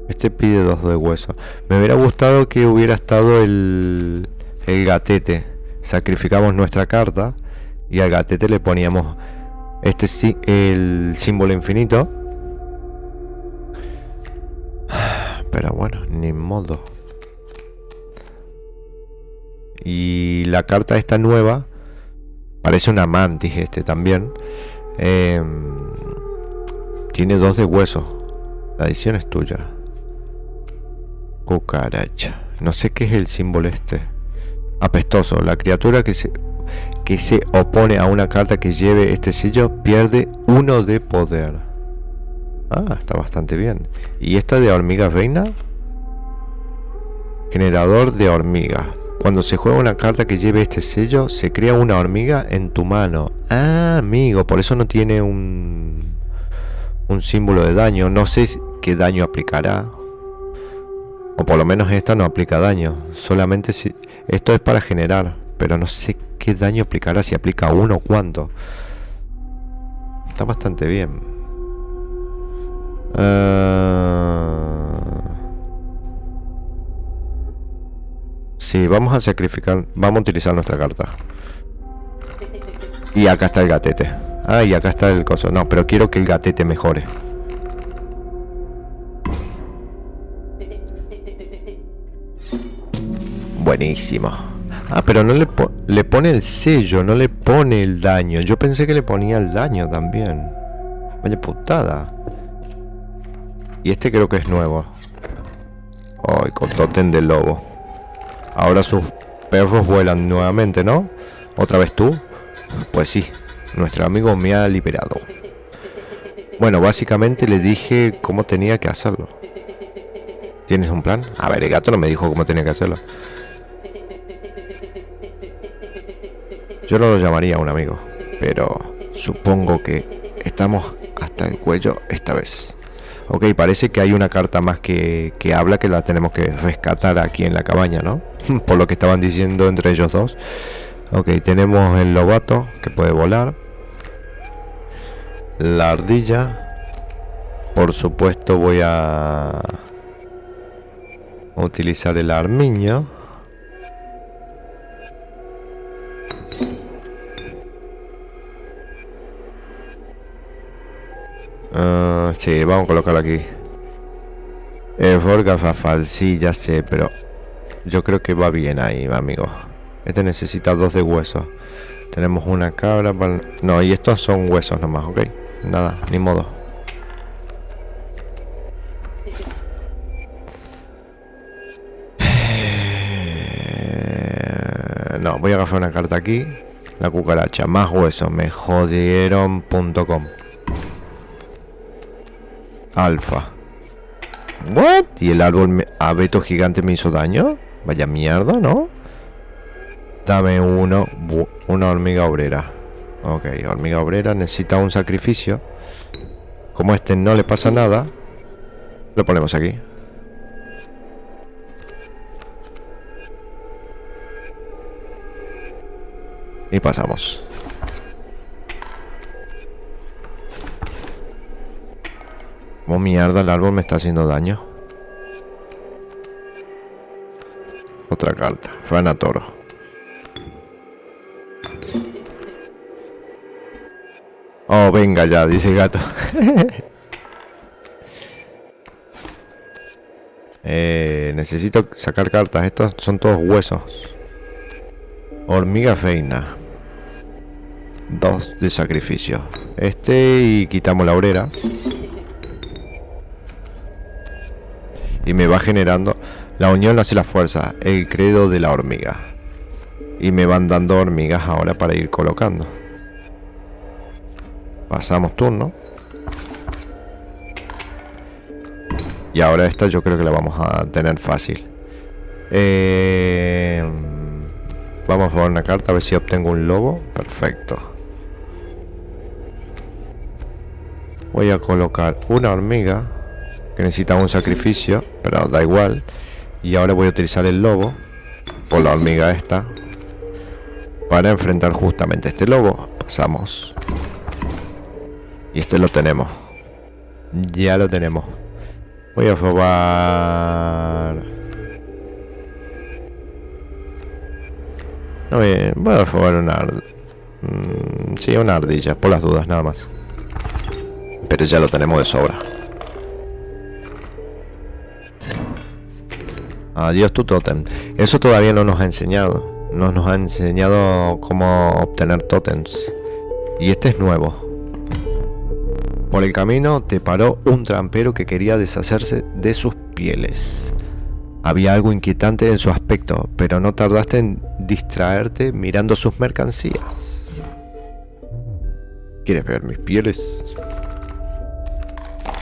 Este pide 2 de hueso. Me hubiera gustado que hubiera estado el gatete. Sacrificamos nuestra carta y al gatete le poníamos el símbolo infinito. Pero bueno, ni modo. Y la carta esta nueva parece una mantis también. Tiene 2 de hueso. La edición es tuya. Cucaracha. No sé qué es el símbolo Apestoso. La criatura que se opone a una carta que lleve este sello pierde 1 de poder. Ah, está bastante bien. ¿Y esta de hormiga reina? Generador de hormigas. Cuando se juega una carta que lleve este sello, se crea una hormiga en tu mano. Ah, amigo, por eso no tiene un símbolo de daño. No sé qué daño aplicará. O por lo menos esta no aplica daño. Solamente si... Esto es para generar. Pero no sé qué daño aplicará. Si aplica uno o cuánto. Está bastante bien. Sí, vamos a sacrificar. Vamos a utilizar nuestra carta. Y acá está el gatete. Ah, y acá está el coso. No, pero quiero que el gatete mejore. Buenísimo. Ah, pero no le pone el sello, no le pone el daño. Yo pensé que le ponía el daño también. Vaya putada. Y este creo que es nuevo. Ay, con tótem del lobo. Ahora sus perros vuelan nuevamente, ¿no? ¿Otra vez tú? Pues sí, nuestro amigo me ha liberado. Bueno, básicamente le dije cómo tenía que hacerlo. ¿Tienes un plan? A ver, el gato no me dijo cómo tenía que hacerlo. Yo no lo llamaría un amigo, pero supongo que estamos hasta el cuello esta vez. Ok, parece que hay una carta más que habla, que la tenemos que rescatar aquí en la cabaña, ¿no? Por lo que estaban diciendo entre ellos dos. Ok, tenemos el lobato que puede volar. La ardilla. Por supuesto voy a utilizar el armiño. Sí, vamos a colocarlo aquí. Error gafafal, sí, ya sé, pero yo creo que va bien ahí, amigo. Este necesita 2 de huesos. Tenemos una cabra para... No, y estos son huesos nomás, ok. Nada, ni modo. No, voy a agarrar una carta aquí. La cucaracha, más huesos, me jodieron.com. Alfa. What? ¿Y el árbol abeto gigante me hizo daño? Vaya mierda, ¿no? Dame una hormiga obrera. Ok, hormiga obrera necesita un sacrificio. Como este no le pasa nada, lo ponemos aquí. Y pasamos. Como mierda, el árbol me está haciendo daño. Otra carta. Franatoro. Oh, venga ya, dice el gato. Necesito sacar cartas. Estos son todos huesos. Hormiga feina. 2 de sacrificio. Y quitamos la obrera. Y me va generando... La unión hace la fuerza. El credo de la hormiga. Y me van dando hormigas ahora para ir colocando. Pasamos turno. Y ahora esta yo creo que la vamos a tener fácil. Vamos a jugar una carta a ver si obtengo un lobo. Perfecto. Voy a colocar una hormiga que necesita un sacrificio, pero da igual. Y ahora voy a utilizar el lobo por la hormiga esta para enfrentar justamente a este lobo. Pasamos. Y este lo tenemos. Ya lo tenemos. Voy a robar... No, voy a robar una... sí, una ardilla, por las dudas, nada más. Pero ya lo tenemos de sobra. Adiós tu tótem. Eso todavía no nos ha enseñado. No nos ha enseñado cómo obtener tótems. Y este es nuevo. Por el camino te paró un trampero que quería deshacerse de sus pieles. Había algo inquietante en su aspecto, pero no tardaste en distraerte mirando sus mercancías. ¿Quieres ver mis pieles?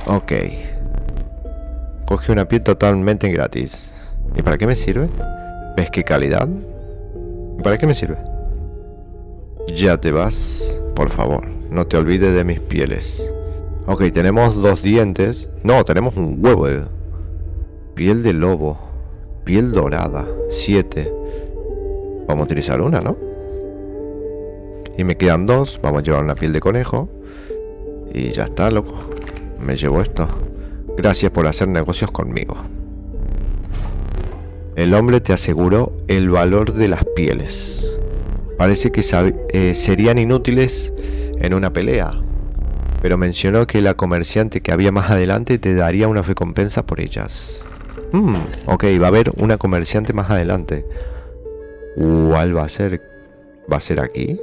Ok. Coge una piel totalmente gratis. ¿Y para qué me sirve? ¿Ves qué calidad? ¿Y para qué me sirve? Ya te vas. Por favor, no te olvides de mis pieles. Ok, tenemos 2 dientes. No, tenemos un huevo. Piel de lobo. Piel dorada. 7. Vamos a utilizar una, ¿no? Y me quedan 2. Vamos a llevar una piel de conejo. Y ya está, loco. Me llevo esto. Gracias por hacer negocios conmigo. El hombre te aseguró el valor de las pieles. Parece que serían inútiles en una pelea, pero mencionó que la comerciante que había más adelante te daría una recompensa por ellas. Ok, va a haber una comerciante más adelante. ¿Cuál va a ser? ¿Va a ser aquí?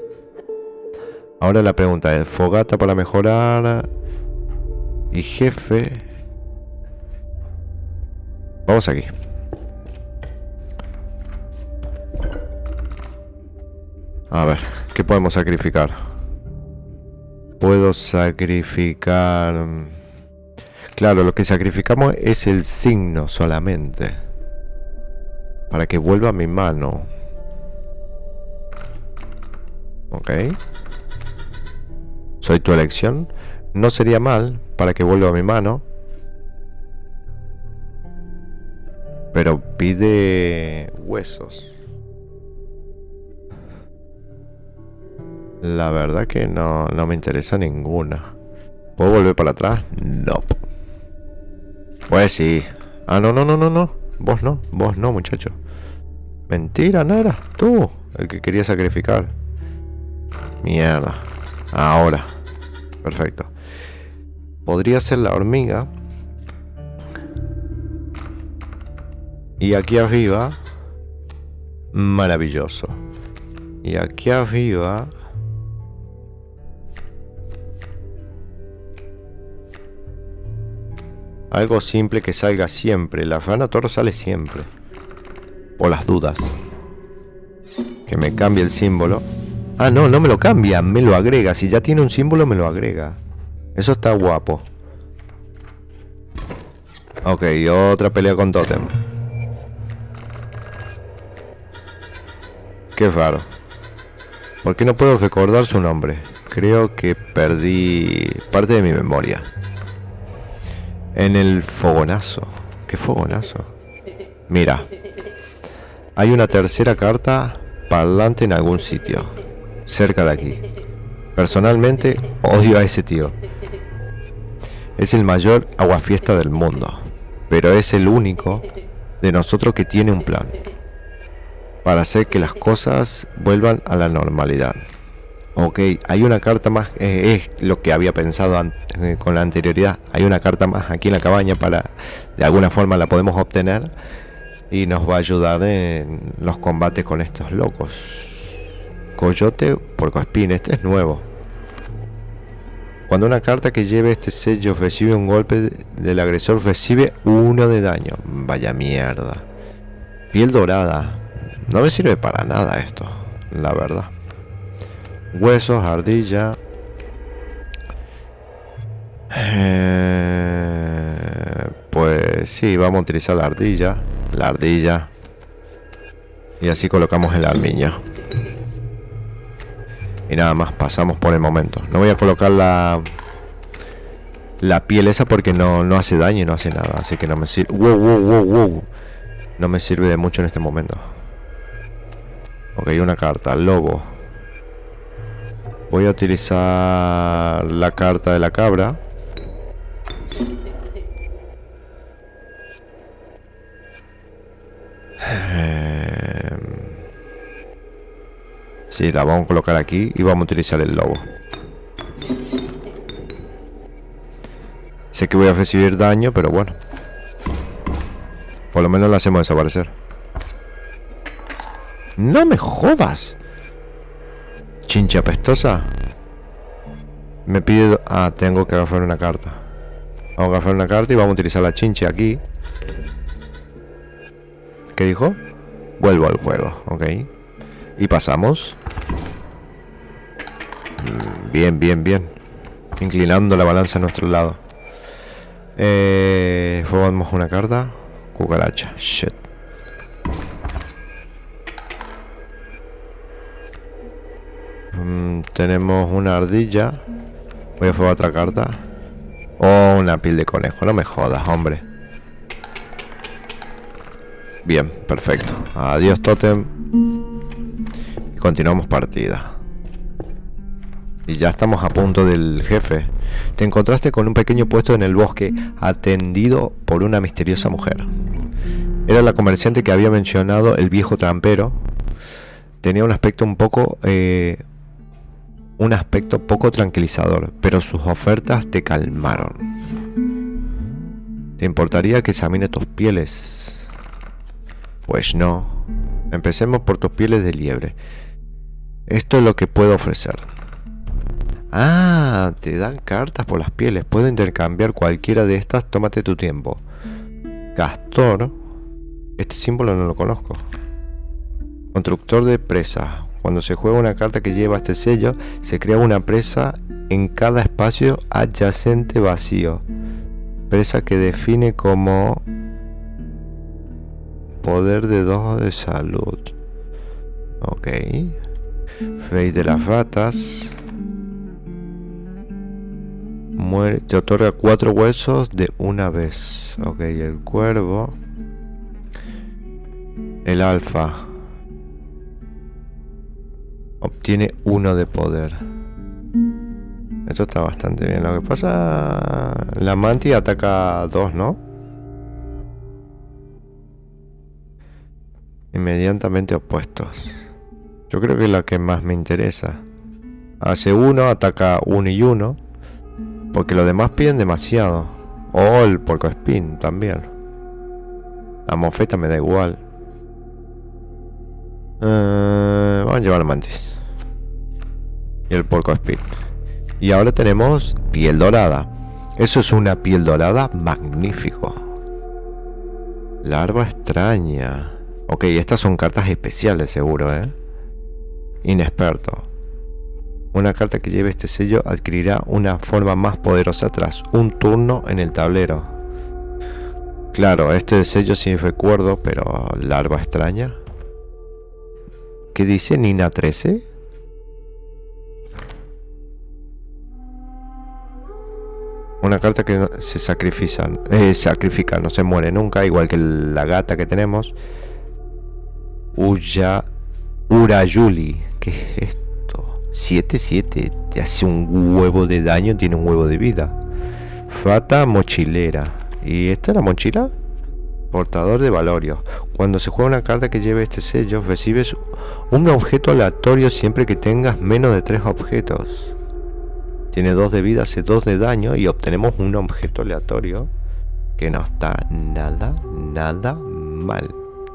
Ahora la pregunta es, fogata para mejorar y jefe. Vamos aquí. A ver, ¿qué podemos sacrificar? Puedo sacrificar... Claro, lo que sacrificamos es el signo solamente, para que vuelva a mi mano. Ok. Soy tu elección. No sería mal para que vuelva a mi mano. Pero pide huesos. La verdad que no me interesa ninguna. ¿Puedo volver para atrás? No. Pues sí. Ah, no. Vos no, muchacho. Mentira, no eras tú el que quería sacrificar. Mierda. Ahora. Perfecto. Podría ser la hormiga. Y aquí arriba. Maravilloso. Y aquí arriba. Algo simple que salga siempre. La rana toro sale siempre. Por las dudas. Que me cambie el símbolo. Ah, no me lo cambia. Me lo agrega. Si ya tiene un símbolo, me lo agrega. Eso está guapo. Ok, otra pelea con Totem. Qué raro. ¿Por qué no puedo recordar su nombre? Creo que perdí parte de mi memoria. En el fogonazo. ¿Qué fogonazo? Mira. Hay una tercera carta parlante en algún sitio. Cerca de aquí. Personalmente odio a ese tío. Es el mayor aguafiesta del mundo. Pero es el único de nosotros que tiene un plan. Para hacer que las cosas vuelvan a la normalidad. Ok, hay una carta más, es lo que había pensado con la anterioridad. Hay una carta más aquí en la cabaña para, de alguna forma la podemos obtener y nos va a ayudar en los combates con estos locos. Coyote Porcoespín, este es nuevo. Cuando una carta que lleve este sello recibe un golpe del agresor, recibe 1 de daño. Vaya mierda. Piel dorada. No me sirve para nada esto, la verdad. Huesos, ardilla. Pues sí, vamos a utilizar la ardilla. La ardilla. Y así colocamos el armiño. Y nada más, pasamos por el momento. No voy a colocar la piel esa porque no hace daño y no hace nada. Así que no me sirve. Wow. No me sirve de mucho en este momento. Ok, una carta, lobo. Voy a utilizar la carta de la cabra. Sí, la vamos a colocar aquí y vamos a utilizar el lobo. Sé que voy a recibir daño, pero bueno. Por lo menos la hacemos desaparecer. ¡No me jodas! Chincha apestosa. Me pide... Ah, tengo que agarrar una carta. Vamos a agarrar una carta y vamos a utilizar la chincha aquí. ¿Qué dijo? Vuelvo al juego, ok. Y pasamos. Bien. Inclinando la balanza a nuestro lado. Robamos una carta. Cucaracha. Shit. Tenemos una ardilla. Voy a robar otra carta. Oh, una piel de conejo. No me jodas, hombre. Bien, perfecto. Adiós, Totem. Y continuamos partida. Y ya estamos a punto del jefe. Te encontraste con un pequeño puesto en el bosque, atendido por una misteriosa mujer. Era la comerciante que había mencionado el viejo trampero. Tenía un aspecto poco tranquilizador, pero sus ofertas te calmaron. ¿Te importaría que examine tus pieles? Pues no. Empecemos por tus pieles de liebre. Esto es lo que puedo ofrecer. Ah, te dan cartas por las pieles. Puedo intercambiar cualquiera de estas. Tómate tu tiempo. Castor. Este símbolo no lo conozco. Constructor de presa. Cuando se juega una carta que lleva este sello, se crea una presa en cada espacio adyacente vacío. Presa que define como poder de 2 de salud. Ok. Face de las ratas. Muere, te otorga 4 huesos de una vez. Ok, el cuervo. El alfa. Obtiene 1 de poder. Esto está bastante bien. Lo que pasa... La mantis ataca 2, ¿no? Inmediatamente opuestos. Yo creo que es la que más me interesa. Hace 1, ataca 1 y 1. Porque los demás piden demasiado. O el porcoespín también. La mofeta me da igual. Vamos a llevar a mantis. Y el porcoespín. Y ahora tenemos piel dorada. Eso es una piel dorada magnífico. Larva extraña. Ok, estas son cartas especiales seguro, Inexperto. Una carta que lleve este sello adquirirá una forma más poderosa tras un turno en el tablero. Claro, este sello sí recuerdo, pero larva extraña. ¿Qué dice Nina 13? Una carta que se sacrifica, no se muere nunca, igual que la gata que tenemos. Urayuli. ¿Qué es esto? 7-7. Te hace un huevo de daño, tiene un huevo de vida. Fata mochilera. ¿Y esta es la mochila? Portador de Valorio. Cuando se juega una carta que lleve este sello, recibes un objeto aleatorio siempre que tengas menos de 3 objetos. Tiene 2 de vida, hace 2 de daño y obtenemos un objeto aleatorio que no está nada mal.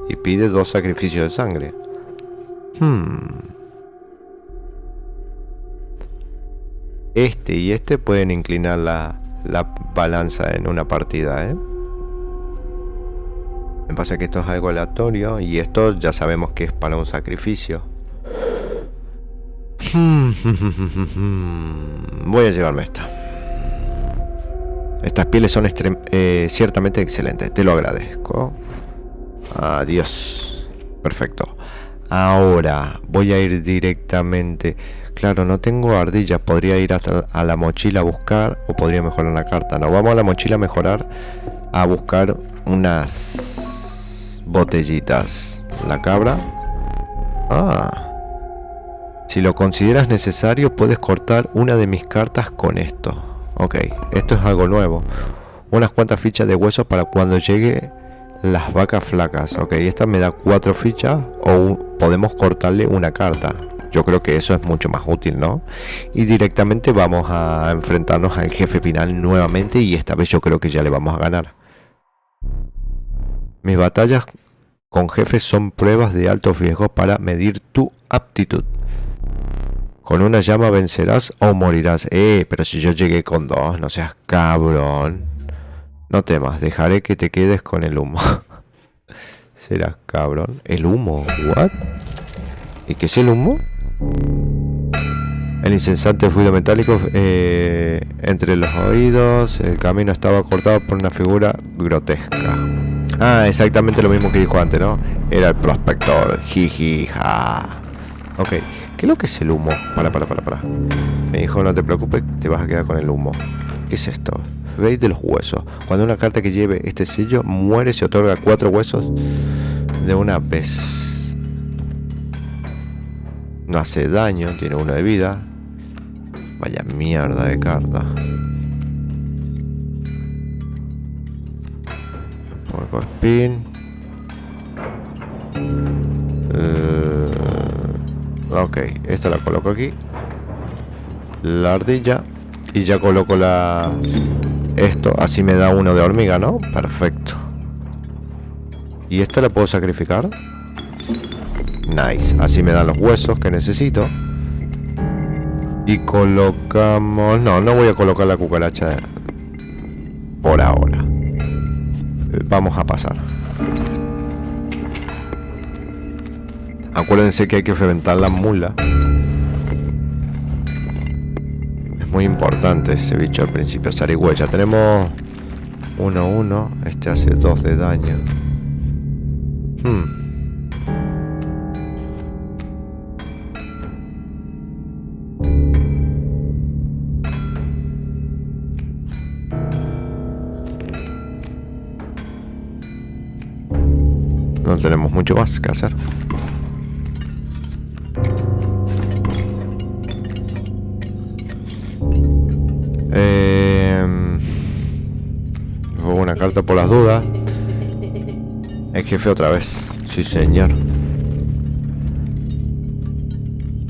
Y pide 2 sacrificios de sangre. Este y este pueden inclinar la balanza en una partida, Me pasa que esto es algo aleatorio y esto ya sabemos que es para un sacrificio. Voy a llevarme esta. Estas pieles son ciertamente excelentes. Te lo agradezco. Adiós. Perfecto. Ahora voy a ir directamente. Claro, no tengo ardillas. Podría ir a la mochila a buscar. O podría mejorar una carta. No, vamos a la mochila a mejorar. A buscar unas botellitas. La cabra. Si lo consideras necesario, puedes cortar una de mis cartas con esto. Ok, esto es algo nuevo. Unas cuantas fichas de huesos para cuando llegue las vacas flacas. Ok, esta me da 4 fichas. O podemos cortarle una carta. Yo creo que eso es mucho más útil, ¿no? Y directamente vamos a enfrentarnos al jefe final nuevamente. Y esta vez yo creo que ya le vamos a ganar. Mis batallas con jefes son pruebas de alto riesgo para medir tu aptitud. Con una llama vencerás o morirás. Pero si yo llegué con 2, no seas cabrón. No temas, dejaré que te quedes con el humo. Serás cabrón. ¿El humo? ¿What? ¿Y qué es el humo? El incesante ruido metálico entre los oídos. El camino estaba cortado por una figura grotesca. Exactamente lo mismo que dijo antes, ¿no? Era el prospector. Jiji, ja. Ok, ¿qué es lo que es el humo? Para. Me dijo, no te preocupes, te vas a quedar con el humo. ¿Qué es esto? Rey de los huesos. Cuando una carta que lleve este sello muere, se otorga 4 huesos de una vez. No hace daño, tiene 1 de vida. Vaya mierda de carta. Porco Spin. Ok, esta la coloco aquí. La ardilla. Y ya coloco esto, así me da uno de hormiga, ¿no? Perfecto. ¿Y esta la puedo sacrificar? Nice, así me dan los huesos que necesito. Y colocamos... No voy a colocar la cucaracha por ahora. Vamos a pasar. Acuérdense que hay que fermentar la mula. Es muy importante ese bicho al principio, zarigüeya. Tenemos 1-1. Este hace 2 de daño. No tenemos mucho más que hacer. Una carta por las dudas. El jefe otra vez. Sí, señor.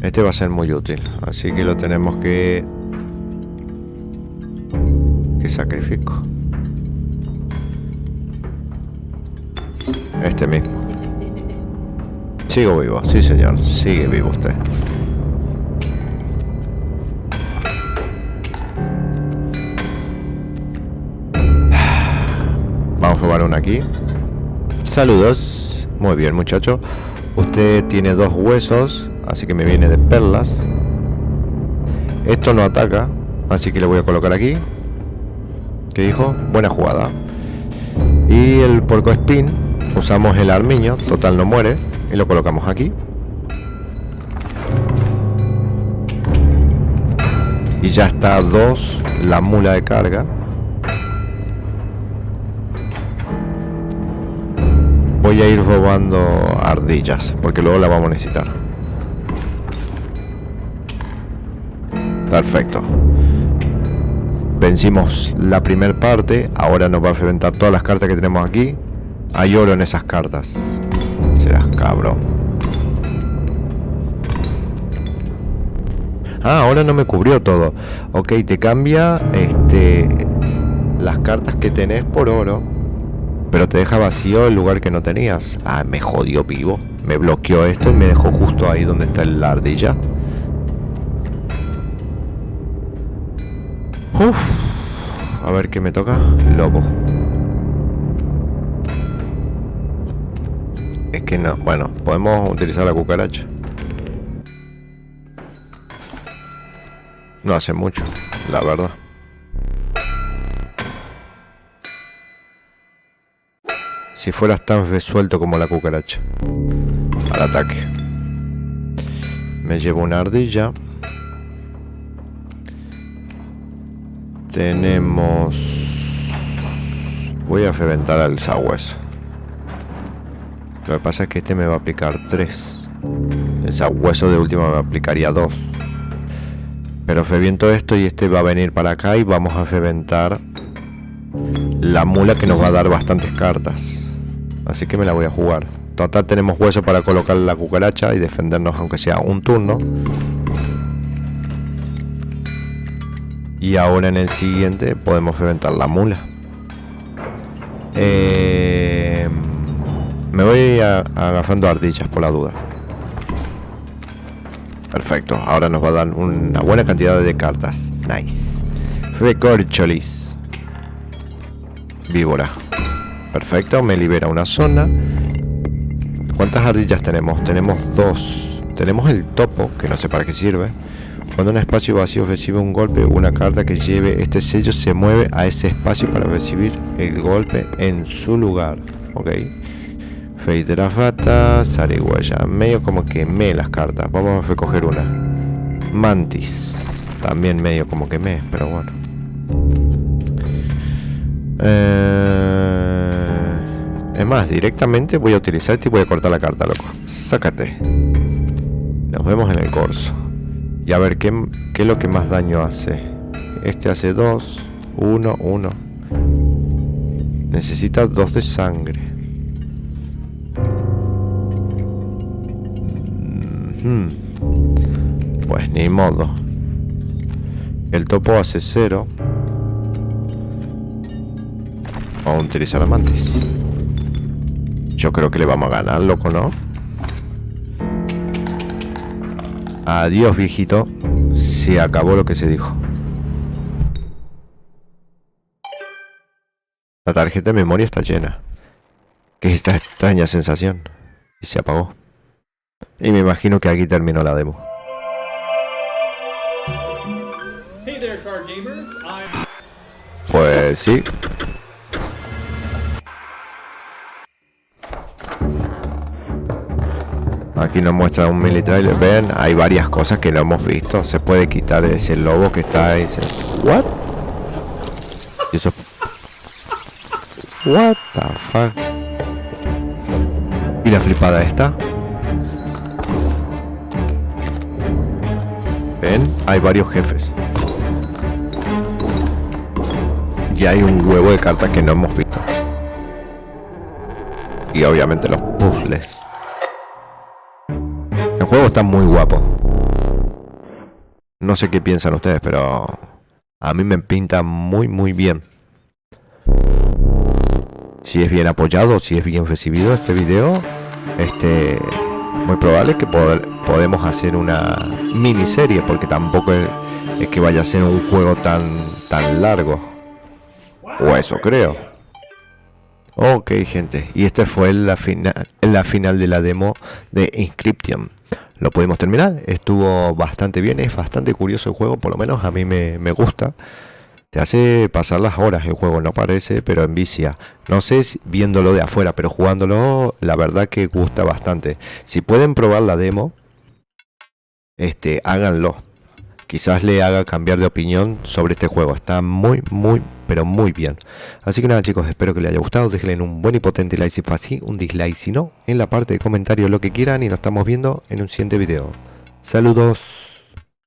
Este va a ser muy útil. Así que lo tenemos que sacrifico. Este mismo. Sigo vivo, sí señor. Sigue vivo usted. Vamos a probar una aquí. Saludos. Muy bien, muchacho. Usted tiene 2 huesos, así que me viene de perlas. Esto no ataca, así que le voy a colocar aquí. ¿Qué dijo? Buena jugada. Y el porco espín, usamos el armiño, total no muere, y lo colocamos aquí. Y ya está 2 la mula de carga. Voy a ir robando ardillas, porque luego la vamos a necesitar. Perfecto. Vencimos la primera parte. Ahora nos va a enfrentar todas las cartas que tenemos aquí. Hay oro en esas cartas. Serás cabrón. Ah, ahora no me cubrió todo. Ok, te cambia las cartas que tenés por oro, pero te deja vacío el lugar que no tenías. Ah, me jodió vivo. Me bloqueó esto y me dejó justo ahí donde está la ardilla. Uf. A ver qué me toca. Lobo. Es que no. Bueno, podemos utilizar la cucaracha. No hace mucho, la verdad. Si fueras tan resuelto como la cucaracha. Al ataque. Me llevo una ardilla. Tenemos... Voy a reventar al sabueso. Lo que pasa es que este me va a aplicar 3. El sabueso de última me aplicaría 2. Pero reviento esto y este va a venir para acá y vamos a reventar la mula que nos va a dar bastantes cartas. Así que me la voy a jugar. Total tenemos hueso para colocar la cucaracha y defendernos aunque sea un turno. Y ahora en el siguiente podemos reventar la mula. Me voy agarrando ardillas por la duda. Perfecto, ahora nos va a dar una buena cantidad de cartas. Nice. Recorcholis. Víbora. Perfecto, me libera una zona. ¿Cuántas ardillas tenemos? Tenemos 2. Tenemos el topo, que no sé para qué sirve. Cuando un espacio vacío recibe un golpe, una carta que lleve este sello se mueve a ese espacio para recibir el golpe en su lugar. Ok. Fey de la rata, zarigüeya. Medio como que me las cartas. Vamos a recoger una. Mantis. También medio como que me, pero bueno. Es más, directamente voy a utilizar este y voy a cortar la carta, loco. Sácate. Nos vemos en el corso. Y a ver, ¿qué es lo que más daño hace? Este hace 2. 1, 1. Necesita 2 de sangre. Pues ni modo. El topo hace 0. Vamos a utilizar a Mantis. Yo creo que le vamos a ganar, loco, ¿no? Adiós, viejito. Se acabó lo que se dijo. La tarjeta de memoria está llena. ¿Qué es esta extraña sensación? Y se apagó. Y me imagino que aquí terminó la demo. Pues sí. Aquí nos muestra un mini trailer. Ven, hay varias cosas que no hemos visto. Se puede quitar ese lobo que está ahí. ¿What? ¿Y eso? What the fuck? ¿Y la flipada esta? Ven, hay varios jefes. Y hay un huevo de cartas que no hemos visto. Y obviamente los puzzles. El juego está muy guapo. No sé qué piensan ustedes, pero a mí me pinta muy bien. Si es bien apoyado, si es bien recibido este video, muy probable que podemos hacer una miniserie, porque tampoco es que vaya a ser un juego tan largo. O eso creo. Ok, gente, y esta fue la final de la demo de Inscription. Lo pudimos terminar, estuvo bastante bien, es bastante curioso el juego, por lo menos a mí me gusta. Te hace pasar las horas el juego, no parece, pero envicia. No sé si viéndolo de afuera, pero jugándolo, la verdad que gusta bastante. Si pueden probar la demo, háganlo. Quizás le haga cambiar de opinión sobre este juego. Está pero muy bien. Así que nada, chicos, espero que les haya gustado. Déjenle un buen y potente like si fue así, un dislike si no, en la parte de comentarios lo que quieran, y nos estamos viendo en un siguiente video. Saludos.